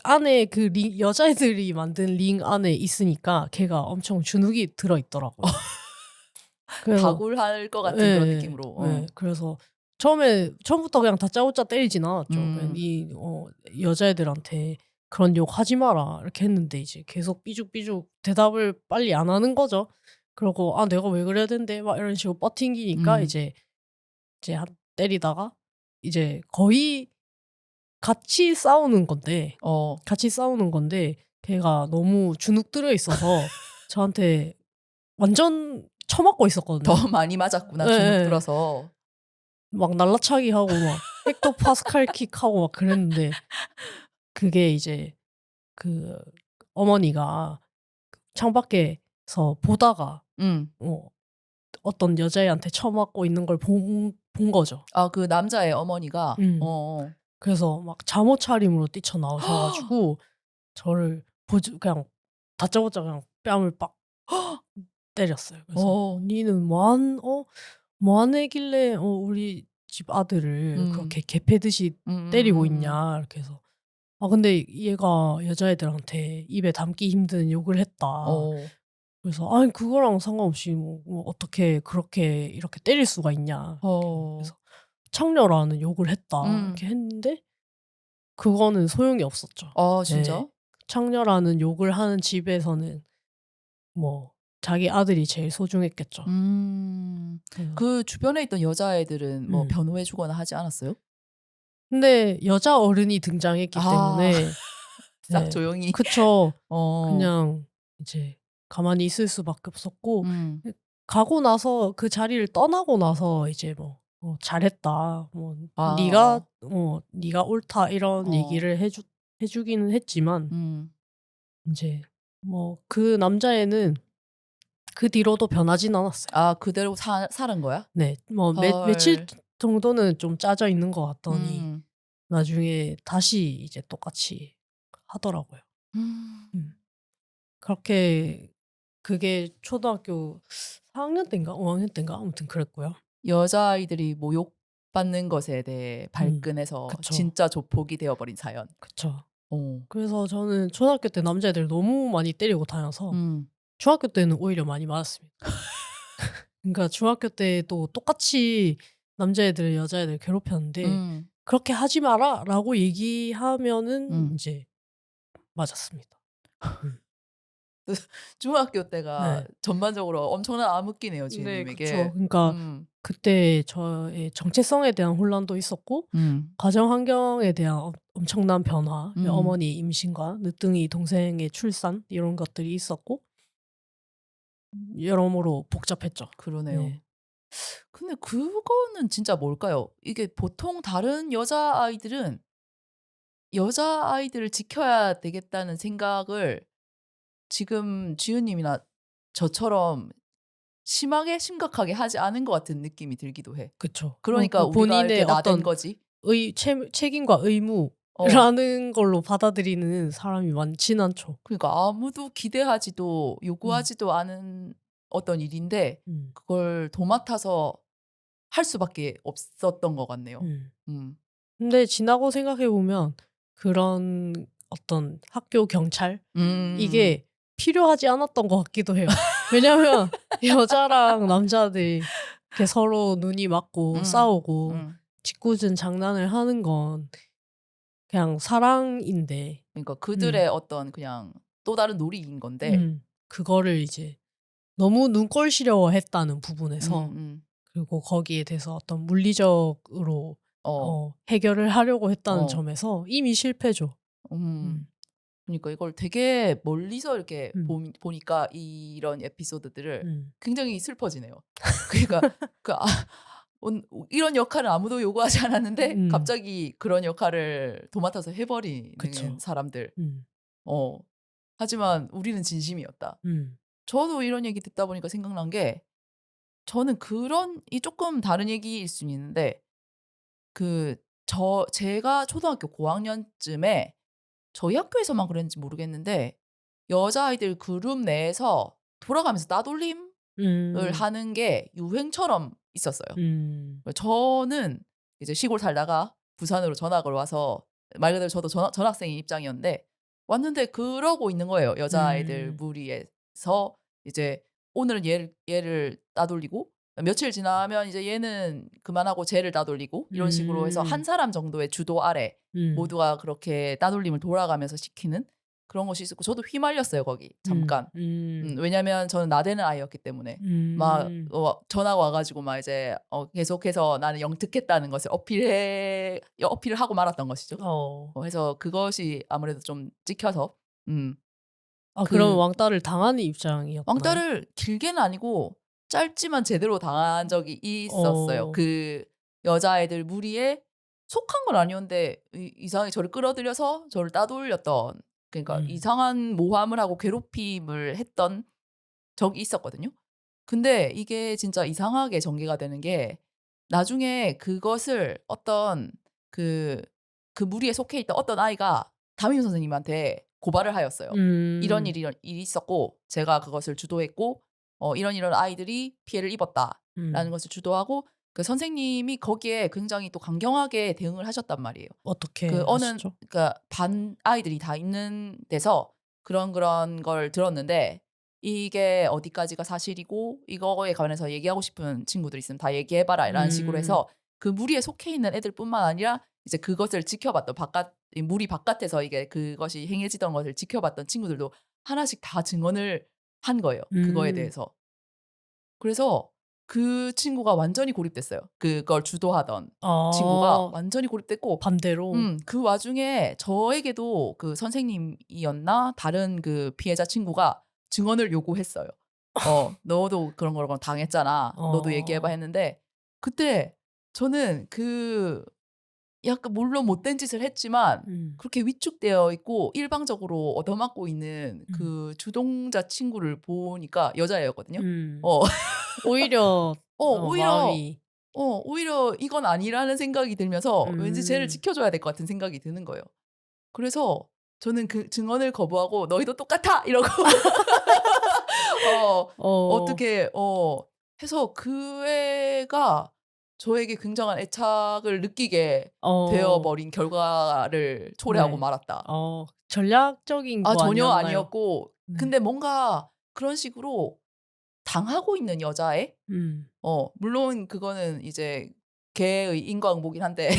안에 그 여자애들이 만든 링 안에 있으니까 걔가 엄청 주눅이 들어있더라고요. 다굴할 것 같은 그런 느낌으로. 네. 그래서 처음부터 그냥 다짜고짜 때리진 않았죠. 이 여자애들한테 그런 욕 하지 마라 이렇게 했는데 이제 계속 삐죽삐죽 대답을 빨리 안 하는 거죠. 그러고 내가 왜 그래야 된대 막 이런 식으로 버팅기니까 이제 때리다가 이제 거의 같이 싸우는 건데 어. 같이 싸우는 건데 걔가 너무 주눅 들어 있어서 저한테 완전 처맞고 있었거든요. 더 많이 맞았구나. 네, 주눅 네. 들어서. 막 날라차기 하고 막 헥토 파스칼 킥 하고 막 그랬는데 그게 이제 그 어머니가 창밖에서 보다가 어떤 여자애한테 처맞고 있는 걸 본 거죠. 아, 그 남자의 어머니가. 그래서 막 잠옷 차림으로 뛰쳐나오셔가지고 저를 그냥 다짜고짜 그냥 뺨을 빡 때렸어요. 그래서 니는 뭐한 애길래 우리 집 아들을 그렇게 개패듯이 때리고 있냐 이렇게 해서 근데 얘가 여자애들한테 입에 담기 힘든 욕을 했다. 그래서 아니 그거랑 상관없이 뭐 어떻게 그렇게 이렇게 때릴 수가 있냐. 그래서 창녀라는 욕을 했다 이렇게 했는데 그거는 소용이 없었죠. 진짜? 네. 창녀라는 욕을 하는 집에서는 뭐 자기 아들이 제일 소중했겠죠. 그 주변에 있던 여자애들은 뭐 변호해주거나 하지 않았어요? 근데 여자 어른이 등장했기 때문에 싹 조용히. 그쵸. 그냥 이제 가만히 있을 수밖에 없었고 가고 나서 그 자리를 떠나고 나서 이제 뭐 잘했다. 뭐 네가 옳다 이런 얘기를 해주기는 했지만 이제 뭐 그 남자애는 그 뒤로도 변하진 않았어요. 아, 그대로 사는 거야? 네, 뭐 며칠 정도는 좀 짜져 있는 것 같더니 나중에 다시 이제 똑같이 하더라고요. 그렇게 그게 초등학교 4학년 때인가 5학년 때인가 아무튼 그랬고요. 여자아이들이 모욕받는 것에 대해 발끈해서 진짜 조폭이 되어버린 사연. 그쵸. 그래서 저는 초등학교 때 남자애들 너무 많이 때리고 다녀서 중학교 때는 오히려 많이 맞았습니다. 그러니까 중학교 때도 똑같이 남자애들 여자애들 괴롭혔는데 그렇게 하지 마라 라고 얘기하면은 이제 맞았습니다. 중학교 때가 네. 전반적으로 엄청난 암흑기네요, 네, 지은님에게. 그쵸. 그러니까 그때 저의 정체성에 대한 혼란도 있었고 가정 환경에 대한 엄청난 변화, 어머니 임신과 늦둥이 동생의 출산 이런 것들이 있었고 여러모로 복잡했죠. 그러네요. 네. 근데 그거는 진짜 뭘까요? 이게 보통 다른 여자아이들은 여자아이들을 지켜야 되겠다는 생각을 지금 지은님이나 저처럼 심각하게 하지 않은 것 같은 느낌이 들기도 해. 그쵸. 그러니까 우리가 본인의 이렇게 나댄 어떤 거지. 책임과 의무라는 걸로 받아들이는 사람이 많진 않죠. 그러니까 아무도 기대하지도 요구하지도 않은 어떤 일인데 그걸 도맡아서 할 수밖에 없었던 것 같네요. 근데 지나고 생각해 보면 그런 어떤 학교 경찰 이게 필요하지 않았던 것 같기도 해요. 왜냐면 여자랑 남자들 이렇게 서로 눈이 맞고 싸우고 짓궂은 장난을 하는 건 그냥 사랑인데 그러니까 그들의 어떤 그냥 또 다른 놀이인 건데 그거를 이제 너무 눈꼴시려했다는 부분에서 그리고 거기에 대해서 어떤 물리적으로 해결을 하려고 했다는 점에서 이미 실패죠. 그러니까 이걸 되게 멀리서 이렇게 보니까 이런 에피소드들을 굉장히 슬퍼지네요. 그러니까 이런 역할은 아무도 요구하지 않았는데 갑자기 그런 역할을 도맡아서 해버리는 그쵸. 사람들. 하지만 우리는 진심이었다. 저도 이런 얘기 듣다 보니까 생각난 게 저는 이 조금 다른 얘기일 수는 있는데 제가 초등학교 고학년쯤에 저희 학교에서만 그랬는지 모르겠는데 여자아이들 그룹 내에서 돌아가면서 따돌림을 하는 게 유행처럼 있었어요. 저는 이제 시골 살다가 부산으로 전학을 와서 말 그대로 저도 전학생의 입장이었는데 왔는데 그러고 있는 거예요. 여자아이들 무리에서 이제 오늘은 얘를 따돌리고 며칠 지나면 이제 얘는 그만하고 쟤를 따돌리고 이런 식으로 해서 한 사람 정도의 주도 아래 모두가 그렇게 따돌림을 돌아가면서 시키는 그런 것이 있었고 저도 휘말렸어요 거기 잠깐. 왜냐면 저는 나대는 아이였기 때문에 막 전화가 와가지고 막 이제 계속해서 나는 영특했다는 것을 어필을 하고 말았던 것이죠. 그래서 그것이 아무래도 좀 찍혀서 그럼 왕따를 당하는 입장이었나요? 왕따를 길게는 아니고 짧지만 제대로 당한 적이 있었어요. 그 여자애들 무리에 속한 건 아니었는데 이상하게 저를 끌어들여서 저를 따돌렸던, 그러니까 이상한 모함을 하고 괴롭힘을 했던 적이 있었거든요. 근데 이게 진짜 이상하게 전개가 되는 게 나중에 그것을 어떤 그 무리에 속해 있던 어떤 아이가 담임 선생님한테 고발을 하였어요. 이런 일이 있었고 제가 그것을 주도했고 이런 아이들이 피해를 입었다라는 것을 주도하고 그 선생님이 거기에 굉장히 또 강경하게 대응을 하셨단 말이에요. 어떻게 하시죠? 그러니까 반 아이들이 다 있는 데서 그런 걸 들었는데 이게 어디까지가 사실이고 이거에 관해서 얘기하고 싶은 친구들 있으면 다 얘기해봐라 이런 식으로 해서 그 무리에 속해 있는 애들뿐만 아니라 이제 그것을 지켜봤던 무리 바깥에서 이게 그것이 행해지던 것을 지켜봤던 친구들도 하나씩 다 증언을 한 거예요. 그거에 대해서. 그래서 그 친구가 완전히 고립됐어요. 그걸 주도하던 친구가 완전히 고립됐고 반대로 그 와중에 저에게도 그 선생님이었나 다른 그 피해자 친구가 증언을 요구했어요. 너도 그런 걸 당했잖아. 너도 얘기해봐 했는데 그때 저는 그 약간 물론 못된 짓을 했지만 그렇게 위축되어 있고 일방적으로 얻어맞고 있는 그 주동자 친구를 보니까 여자애였거든요. 오히려 마음이 오히려 이건 아니라는 생각이 들면서 왠지 쟤를 지켜줘야 될 것 같은 생각이 드는 거예요. 그래서 저는 그 증언을 거부하고 너희도 똑같아 이러고 어떻게 해서 그 애가 저에게 굉장한 애착을 느끼게 되어버린 결과를 초래하고 말았다. 전략적인 거 전혀 아니었나요? 아니었고 근데 뭔가 그런 식으로 당하고 있는 여자애 물론 그거는 이제 개의 인과응보긴 한데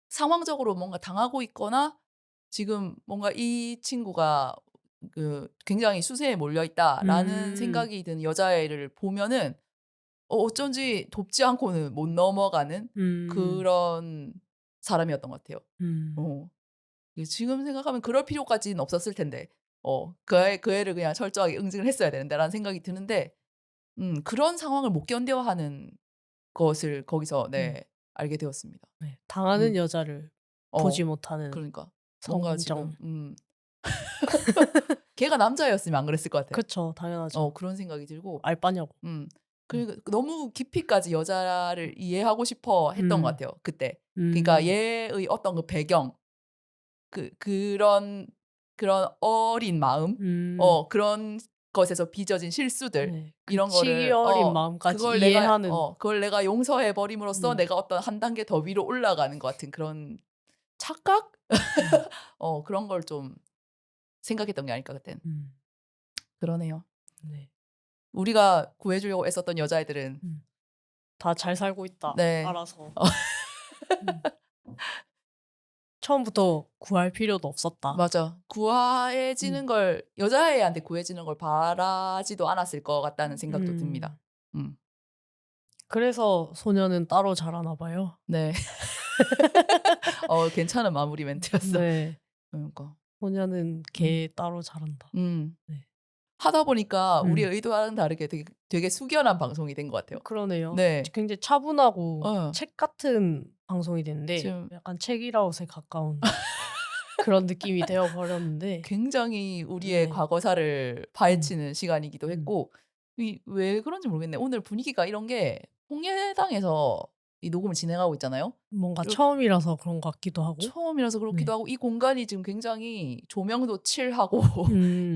상황적으로 뭔가 당하고 있거나 지금 뭔가 이 친구가 그 굉장히 수세에 몰려 있다라는 생각이 든 여자애를 보면은 어쩐지 돕지 않고는 못 넘어가는 그런 사람이었던 것 같아요. 지금 생각하면 그럴 필요까지는 없었을 텐데 그 애를 그냥 철저하게 응징을 했어야 되는데라는 생각이 드는데 그런 상황을 못 견뎌하는 것을 거기서 알게 되었습니다. 당하는 여자를 보지 못하는 그러니까 뭔가 성정. 지금 걔가 남자였으면 안 그랬을 것 같아요. 그렇죠, 당연하죠. 그런 생각이 들고 알바냐고. 그러니까 너무 깊이까지 여자를 이해하고 싶어 했던 것 같아요. 그때. 그러니까 얘의 어떤 그 배경, 그런 어린 마음, 그런 것에서 빚어진 실수들 이런 거를 어린 마음까지 그걸 이해하는 그걸 내가 용서해 버림으로써 내가 어떤 한 단계 더 위로 올라가는 것 같은 그런 착각? 그런 걸 좀 생각했던 게 아닐까 그때는. 그러네요. 네. 우리가 구해주려고 애썼던 여자애들은 다 잘 살고 있다. 네. 알아서. 처음부터 구할 필요도 없었다. 맞아. 구해지는 걸 여자애한테 구해지는 걸 바라지도 않았을 것 같다는 생각도 듭니다. 그래서 소녀는 따로 자라나 봐요. 네. 괜찮은 마무리 멘트였어. 네. 그러니까 소녀는 걔 따로 자란다. 네. 하다 보니까 우리의 의도와는 다르게 되게 숙연한 방송이 된 것 같아요. 그러네요. 네. 굉장히 차분하고 책 같은 방송이 됐는데 지금 약간 책이라웃에 가까운 그런 느낌이 되어버렸는데 굉장히 우리의 과거사를 파헤치는 시간이기도 했고 왜 그런지 모르겠네. 오늘 분위기가 이런 게 홍예당에서 이 녹음을 진행하고 있잖아요. 뭔가 처음이라서 그런 것 같기도 하고. 처음이라서 그렇기도 하고 이 공간이 지금 굉장히 조명도 칠하고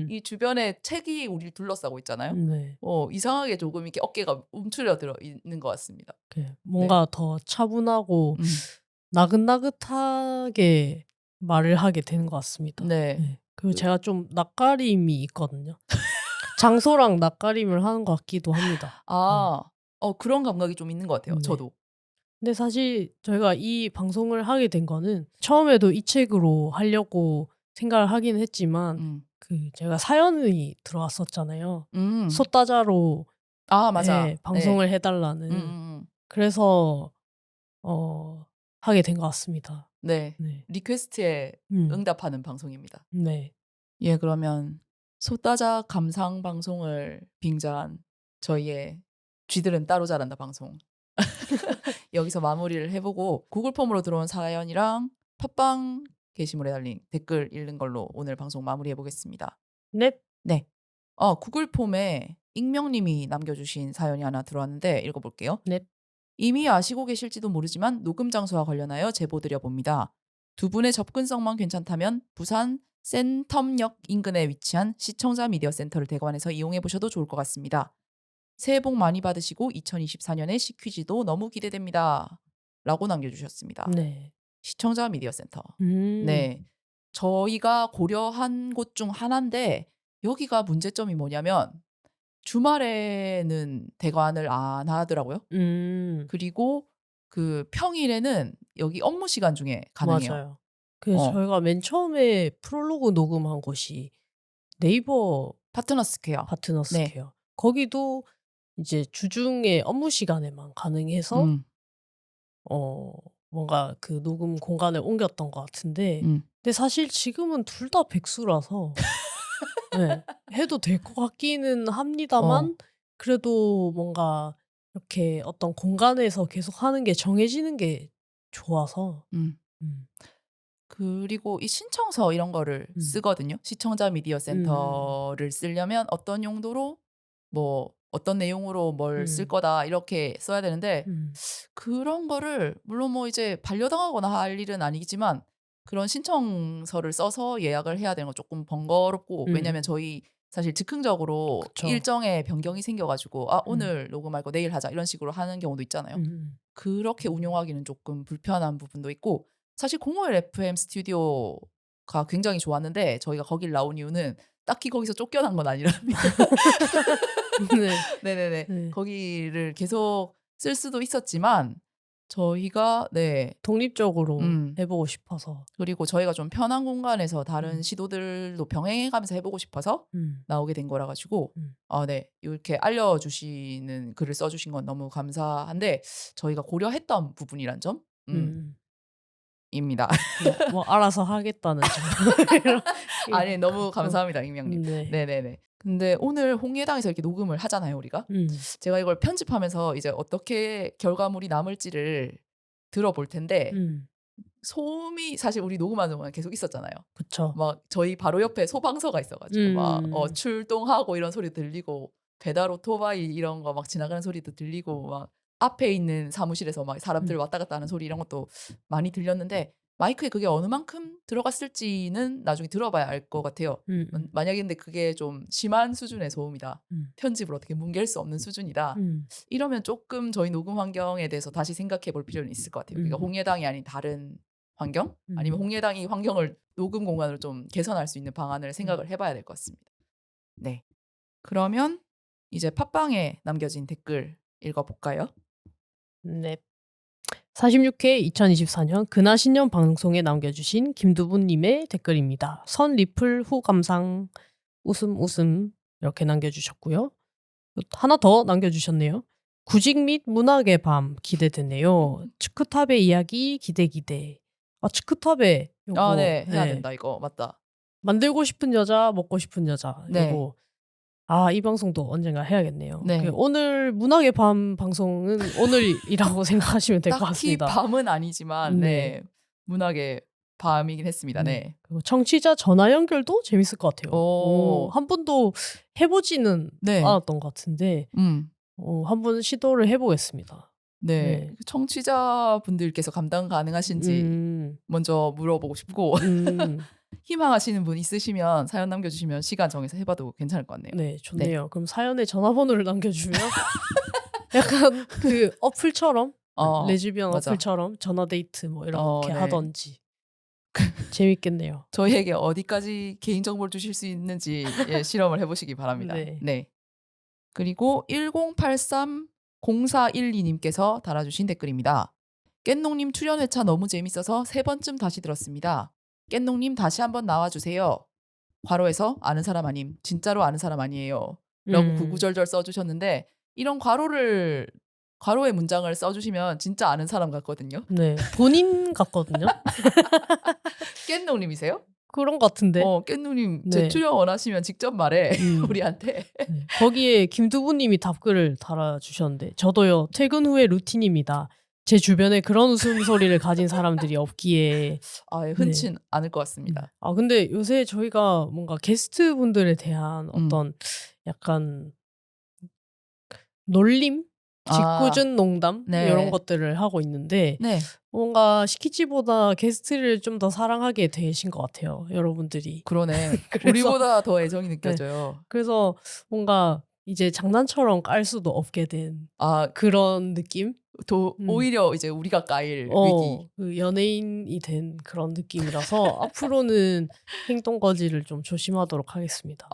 이 주변에 책이 우리를 둘러싸고 있잖아요. 네. 이상하게 조금 이렇게 어깨가 움츠려 들어 있는 것 같습니다. 뭔가 더 차분하고 나긋나긋하게 말을 하게 되는 것 같습니다. 네. 그리고 제가 좀 낯가림이 있거든요. 장소랑 낯가림을 하는 것 같기도 합니다. 그런 감각이 좀 있는 것 같아요. 네. 저도. 근데 사실 저희가 이 방송을 하게 된 거는 처음에도 이 책으로 하려고 생각을 하긴 했지만 그 제가 사연이 들어왔었잖아요. 소따자로 아, 맞아. 네, 방송을 해달라는. 그래서 하게 된 것 같습니다. 네. 네. 리퀘스트에 응답하는 방송입니다. 네. 예, 그러면 소따자 감상 방송을 빙자한 저희의 쥐들은 따로 자란다 방송 여기서 마무리를 해보고 구글 폼으로 들어온 사연이랑 팟빵 게시물에 달린 댓글 읽는 걸로 오늘 방송 마무리해 보겠습니다. 네. 네. 구글 폼에 익명님이 남겨주신 사연이 하나 들어왔는데 읽어볼게요. 네. 이미 아시고 계실지도 모르지만 녹음 장소와 관련하여 제보드려 봅니다. 두 분의 접근성만 괜찮다면 부산 센텀역 인근에 위치한 시청자 미디어 센터를 대관해서 이용해 보셔도 좋을 것 같습니다. 새해 복 많이 받으시고 2024년에 시퀴즈도 너무 기대됩니다. 라고 남겨주셨습니다. 네. 시청자 미디어 센터. 네. 저희가 고려한 곳 중 하나인데 여기가 문제점이 뭐냐면 주말에는 대관을 안 하더라고요. 그리고 그 평일에는 여기 업무 시간 중에 가능해요. 맞아요. 그래서 저희가 맨 처음에 프롤로그 녹음한 곳이 네이버 파트너스퀘어. 파트너스퀘어. 네. 거기도 이제 주중에 업무 시간에만 가능해서 뭔가 그 녹음 공간을 옮겼던 것 같은데 근데 사실 지금은 둘 다 백수라서 네, 해도 될 것 같기는 합니다만 그래도 뭔가 이렇게 어떤 공간에서 계속 하는 게 정해지는 게 좋아서 그리고 이 신청서 이런 거를 쓰거든요. 시청자 미디어 센터를 쓰려면 어떤 용도로 뭐 어떤 내용으로 뭘 쓸 거다 이렇게 써야 되는데 그런 거를 물론 뭐 이제 반려당하거나 할 일은 아니지만 그런 신청서를 써서 예약을 해야 되는 건 조금 번거롭고 왜냐면 저희 사실 즉흥적으로 그쵸. 일정에 변경이 생겨가지고 오늘 녹음할 거 내일 하자 이런 식으로 하는 경우도 있잖아요. 그렇게 운용하기는 조금 불편한 부분도 있고 사실 05일 FM 스튜디오가 굉장히 좋았는데 저희가 거길 나온 이유는 딱히 거기서 쫓겨난 건 아니랍니다. 네. 네네네. 네. 거기를 계속 쓸 수도 있었지만 저희가 네 독립적으로 해보고 싶어서 그리고 저희가 좀 편한 공간에서 다른 시도들도 병행해가면서 해보고 싶어서 나오게 된 거라 가지고 네 이렇게 알려주시는 글을 써주신 건 너무 감사한데 저희가 고려했던 부분이란 점 입니다. 뭐 알아서 하겠다는 점. 아니 너무 감사합니다 익명님. 네. 네네네. 근데 오늘 홍예당에서 이렇게 녹음을 하잖아요 우리가. 제가 이걸 편집하면서 이제 어떻게 결과물이 남을지를 들어볼 텐데 소음이 사실 우리 녹음하는 동안 계속 있었잖아요. 그쵸. 막 저희 바로 옆에 소방서가 있어가지고 막 출동하고 이런 소리 들리고 배달 오토바이 이런 거 막 지나가는 소리도 들리고 막 앞에 있는 사무실에서 막 사람들 왔다 갔다 하는 소리 이런 것도 많이 들렸는데 마이크에 그게 어느 만큼 들어갔을지는 나중에 들어봐야 알 것 같아요. 만약에 근데 그게 좀 심한 수준의 소음이다. 편집을 어떻게 뭉갤 수 없는 수준이다. 이러면 조금 저희 녹음 환경에 대해서 다시 생각해 볼 필요는 있을 것 같아요. 그러니까 홍예당이 아닌 다른 환경? 아니면 홍예당이 환경을 녹음 공간으로 좀 개선할 수 있는 방안을 생각을 해봐야 될 것 같습니다. 네. 그러면 이제 팟빵에 남겨진 댓글 읽어볼까요? 네. 46회 2024년 근하신년 방송에 남겨주신 김두분님의 댓글입니다. 선 리플 후 감상 웃음 이렇게 남겨주셨고요. 하나 더 남겨주셨네요. 구직 및 문학의 밤 기대되네요. 츠크탑의 이야기 기대. 츠크탑에 요거 네 해야 된다 이거 맞다. 만들고 싶은 여자 먹고 싶은 여자 네. 요거 이 방송도 언젠가 해야겠네요. 네. 오늘 문학의 밤 방송은 오늘이라고 생각하시면 될 것 같습니다. 딱히 밤은 아니지만 네. 문학의 밤이긴 했습니다. 네. 그리고 청취자 전화 연결도 재밌을 것 같아요. 한 번도 해보지는 않았던 것 같은데 한 번 시도를 해보겠습니다. 네. 청취자분들께서 감당 가능하신지 먼저 물어보고 싶고 희망하시는 분 있으시면 사연 남겨주시면 시간 정해서 해봐도 괜찮을 것 같네요. 네, 좋네요. 그럼 사연에 전화번호를 남겨주면 약간 그 어플처럼 레즈비언 맞아. 어플처럼 전화데이트 뭐 이렇게 하던지 재밌겠네요. 저희에게 어디까지 개인정보를 주실 수 있는지 실험을 해보시기 바랍니다. 네. 그리고 1083-0412님께서 달아주신 댓글입니다. 깻농님 출연 회차 너무 재밌어서 3번쯤 다시 들었습니다. 깻농님 다시 한번 나와주세요. 괄호에서 아는 사람 아님. 진짜로 아는 사람 아니에요. 라고 구구절절 써주셨는데 이런 괄호의 문장을 써주시면 진짜 아는 사람 같거든요. 네, 본인 같거든요. 깻농님이세요? 그런 것 같은데. 깻농님 네. 재출연 원하시면 직접 말해. 우리한테. 네. 거기에 김두부님이 답글을 달아주셨는데 저도요. 퇴근 후의 루틴입니다. 제 주변에 그런 웃음소리를 가진 사람들이 없기에. 흔치 않을 것 같습니다. 근데 요새 저희가 뭔가 게스트분들에 대한 어떤 약간 놀림? 짓궂은 농담? 네. 이런 것들을 하고 있는데 네. 뭔가 시키치보다 게스트를 좀 더 사랑하게 되신 것 같아요. 여러분들이. 그러네. 그래서- 우리보다 더 애정이 느껴져요. 그래서 뭔가 이제 장난처럼 깔 수도 없게 된 그런 느낌? 오히려 이제 우리가 까일 위기. 그 연예인이 된 그런 느낌이라서 앞으로는 행동 거지를 좀 조심하도록 하겠습니다.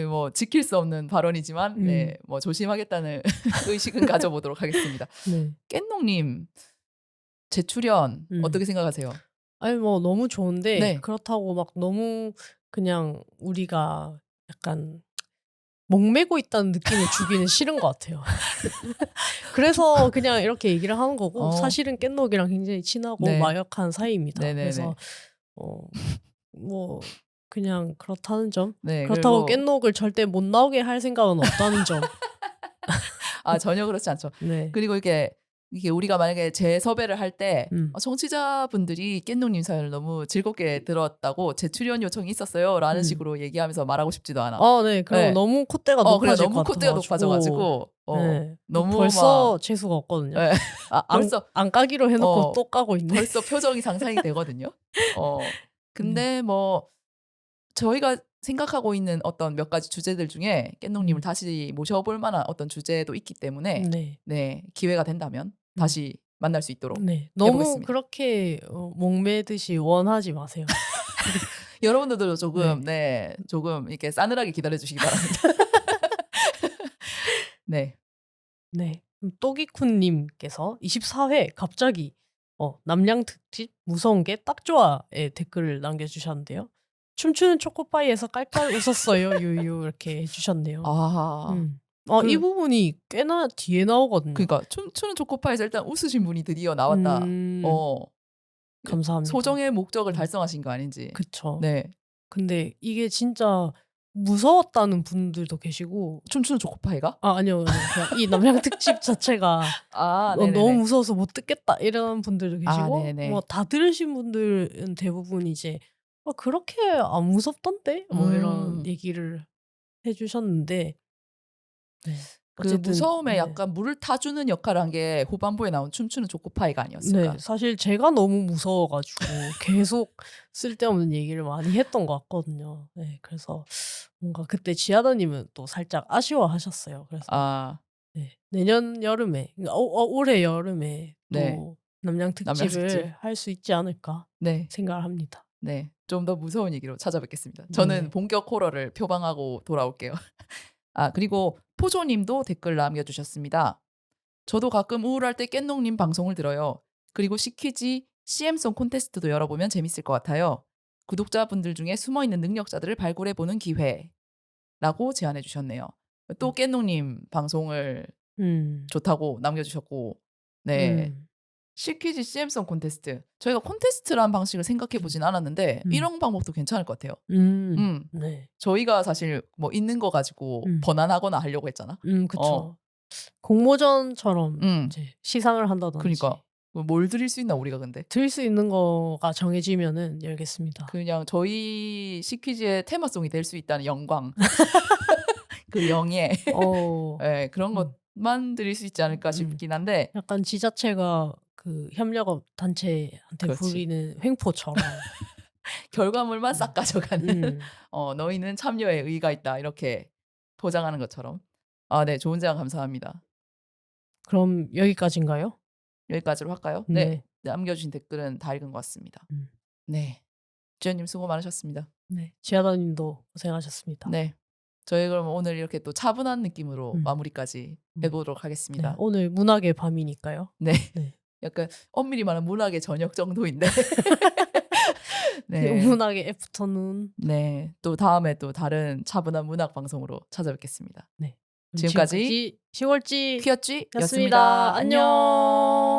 뭐 지킬 수 없는 발언이지만 네, 뭐 조심하겠다는 의식은 가져보도록 하겠습니다. 네. 깻농님 재출연 어떻게 생각하세요? 아니 뭐 너무 좋은데 네. 그렇다고 막 너무 그냥 우리가 약간 목매고 있다는 느낌을 주기는 싫은 것 같아요. 그래서 그냥 이렇게 얘기를 하는 거고 사실은 깻녹이랑 굉장히 친하고 네. 마역한 사이입니다. 네네네. 그래서 뭐 그냥 그렇다는 점. 네, 그렇다고 그리고- 깻녹을 절대 못 나오게 할 생각은 없다는 점. 전혀 그렇지 않죠. 네. 그리고 이게 우리가 만약에 재섭외를 할 때 청취자분들이 깻농님 사연을 너무 즐겁게 들었다고 재출연 요청이 있었어요 라는 식으로 얘기하면서 말하고 싶지도 않아. 네. 그럼 네. 너무 콧대가 그래 높아질 너무 것 콧대가 같아가지고. 높아져가지고 네. 너무 벌써 막- 재수가 없거든요. 네. 벌써- 안 까기로 해놓고 또 까고 있네. 벌써 표정이 상상이 되거든요. 근데 뭐 저희가 생각하고 있는 어떤 몇 가지 주제들 중에 깻농님을 다시 모셔볼 만한 어떤 주제도 있기 때문에 네, 기회가 된다면 다시 만날 수 있도록 네. 너무 해보겠습니다. 그렇게 목매듯이 원하지 마세요. 여러분들도 조금 조금 이렇게 싸늘하게 기다려 주시기 바랍니다. 네. 네. 또기쿤님께서 24회 갑자기 남양 특집 무서운 게 딱 좋아의 댓글을 남겨주셨는데요. 춤추는 초코파이에서 깔깔 웃었어요. 유유 이렇게 해주셨네요. 이 부분이 꽤나 뒤에 나오거든요. 그러니까 춤추는 초코파이에서 일단 웃으신 분이 드디어 나왔다. 감사합니다. 소정의 목적을 달성하신 거 아닌지. 그쵸. 네. 근데 이게 진짜 무서웠다는 분들도 계시고. 춤추는 초코파이가? 아니요. 그냥 이 남양 특집 자체가 너무 무서워서 못 듣겠다 이런 분들도 계시고 뭐 다 들으신 분들은 대부분 이제 그렇게 안 무섭던데? 뭐 이런 얘기를 해주셨는데 그 무서움에 약간 물을 타주는 역할을 한 게 후반부에 나온 춤추는 초코파이가 아니었을까? 네, 사실 제가 너무 무서워가지고 계속 쓸데없는 얘기를 많이 했던 것 같거든요. 네, 그래서 뭔가 그때 지하다님은 또 살짝 아쉬워하셨어요. 그래서 내년 여름에, 올해 여름에 또 남양 특집을 할 수 있지 않을까 생각을 합니다. 네, 좀 더 무서운 얘기로 찾아뵙겠습니다. 저는 본격 호러를 표방하고 돌아올게요. 그리고 포조님도 댓글 남겨주셨습니다. 저도 가끔 우울할 때 깻농님 방송을 들어요. 그리고 시퀴지 CM송 콘테스트도 열어보면 재밌을 것 같아요. 구독자분들 중에 숨어있는 능력자들을 발굴해보는 기회라고 제안해 주셨네요. 또 깻농님 방송을 좋다고 남겨주셨고 시퀴지 CM송 콘테스트. 저희가 콘테스트라는 방식을 생각해보진 않았는데 이런 방법도 괜찮을 것 같아요. 네. 저희가 사실 뭐 있는 거 가지고 번안하거나 하려고 했잖아. 그쵸. 공모전처럼 이제 시상을 한다든지. 그러니까 뭘 드릴 수 있나 우리가 근데. 드릴 수 있는 거가 정해지면은 열겠습니다. 그냥 저희 시퀴즈의 테마송이 될 수 있다는 영광. 그 영예. 네, 그런 것만 드릴 수 있지 않을까 싶긴 한데. 약간 지자체가 그 협력업 단체한테 부리는 횡포처럼 결과물만 싹 가져가는 너희는 참여에 의의가 있다 이렇게 포장하는 것처럼. 네, 좋은 제안 감사합니다. 그럼 여기까지인가요? 여기까지로 할까요? 네. 남겨주신 댓글은 다 읽은 것 같습니다. 네, 지연님 수고 많으셨습니다. 네, 지하다님도 고생하셨습니다. 네, 저희 그럼 오늘 이렇게 또 차분한 느낌으로 마무리까지 해보도록 하겠습니다. 네, 오늘 문학의 밤이니까요. 네. 약간 엄밀히 말하면 문학의 저녁 정도인데 네. 문학의 애프터눈. 네. 또 다음에 또 다른 차분한 문학 방송으로 찾아뵙겠습니다. 네. 지금까지 시골쥐 퀴어쥐였습니다. 였습니다. 안녕.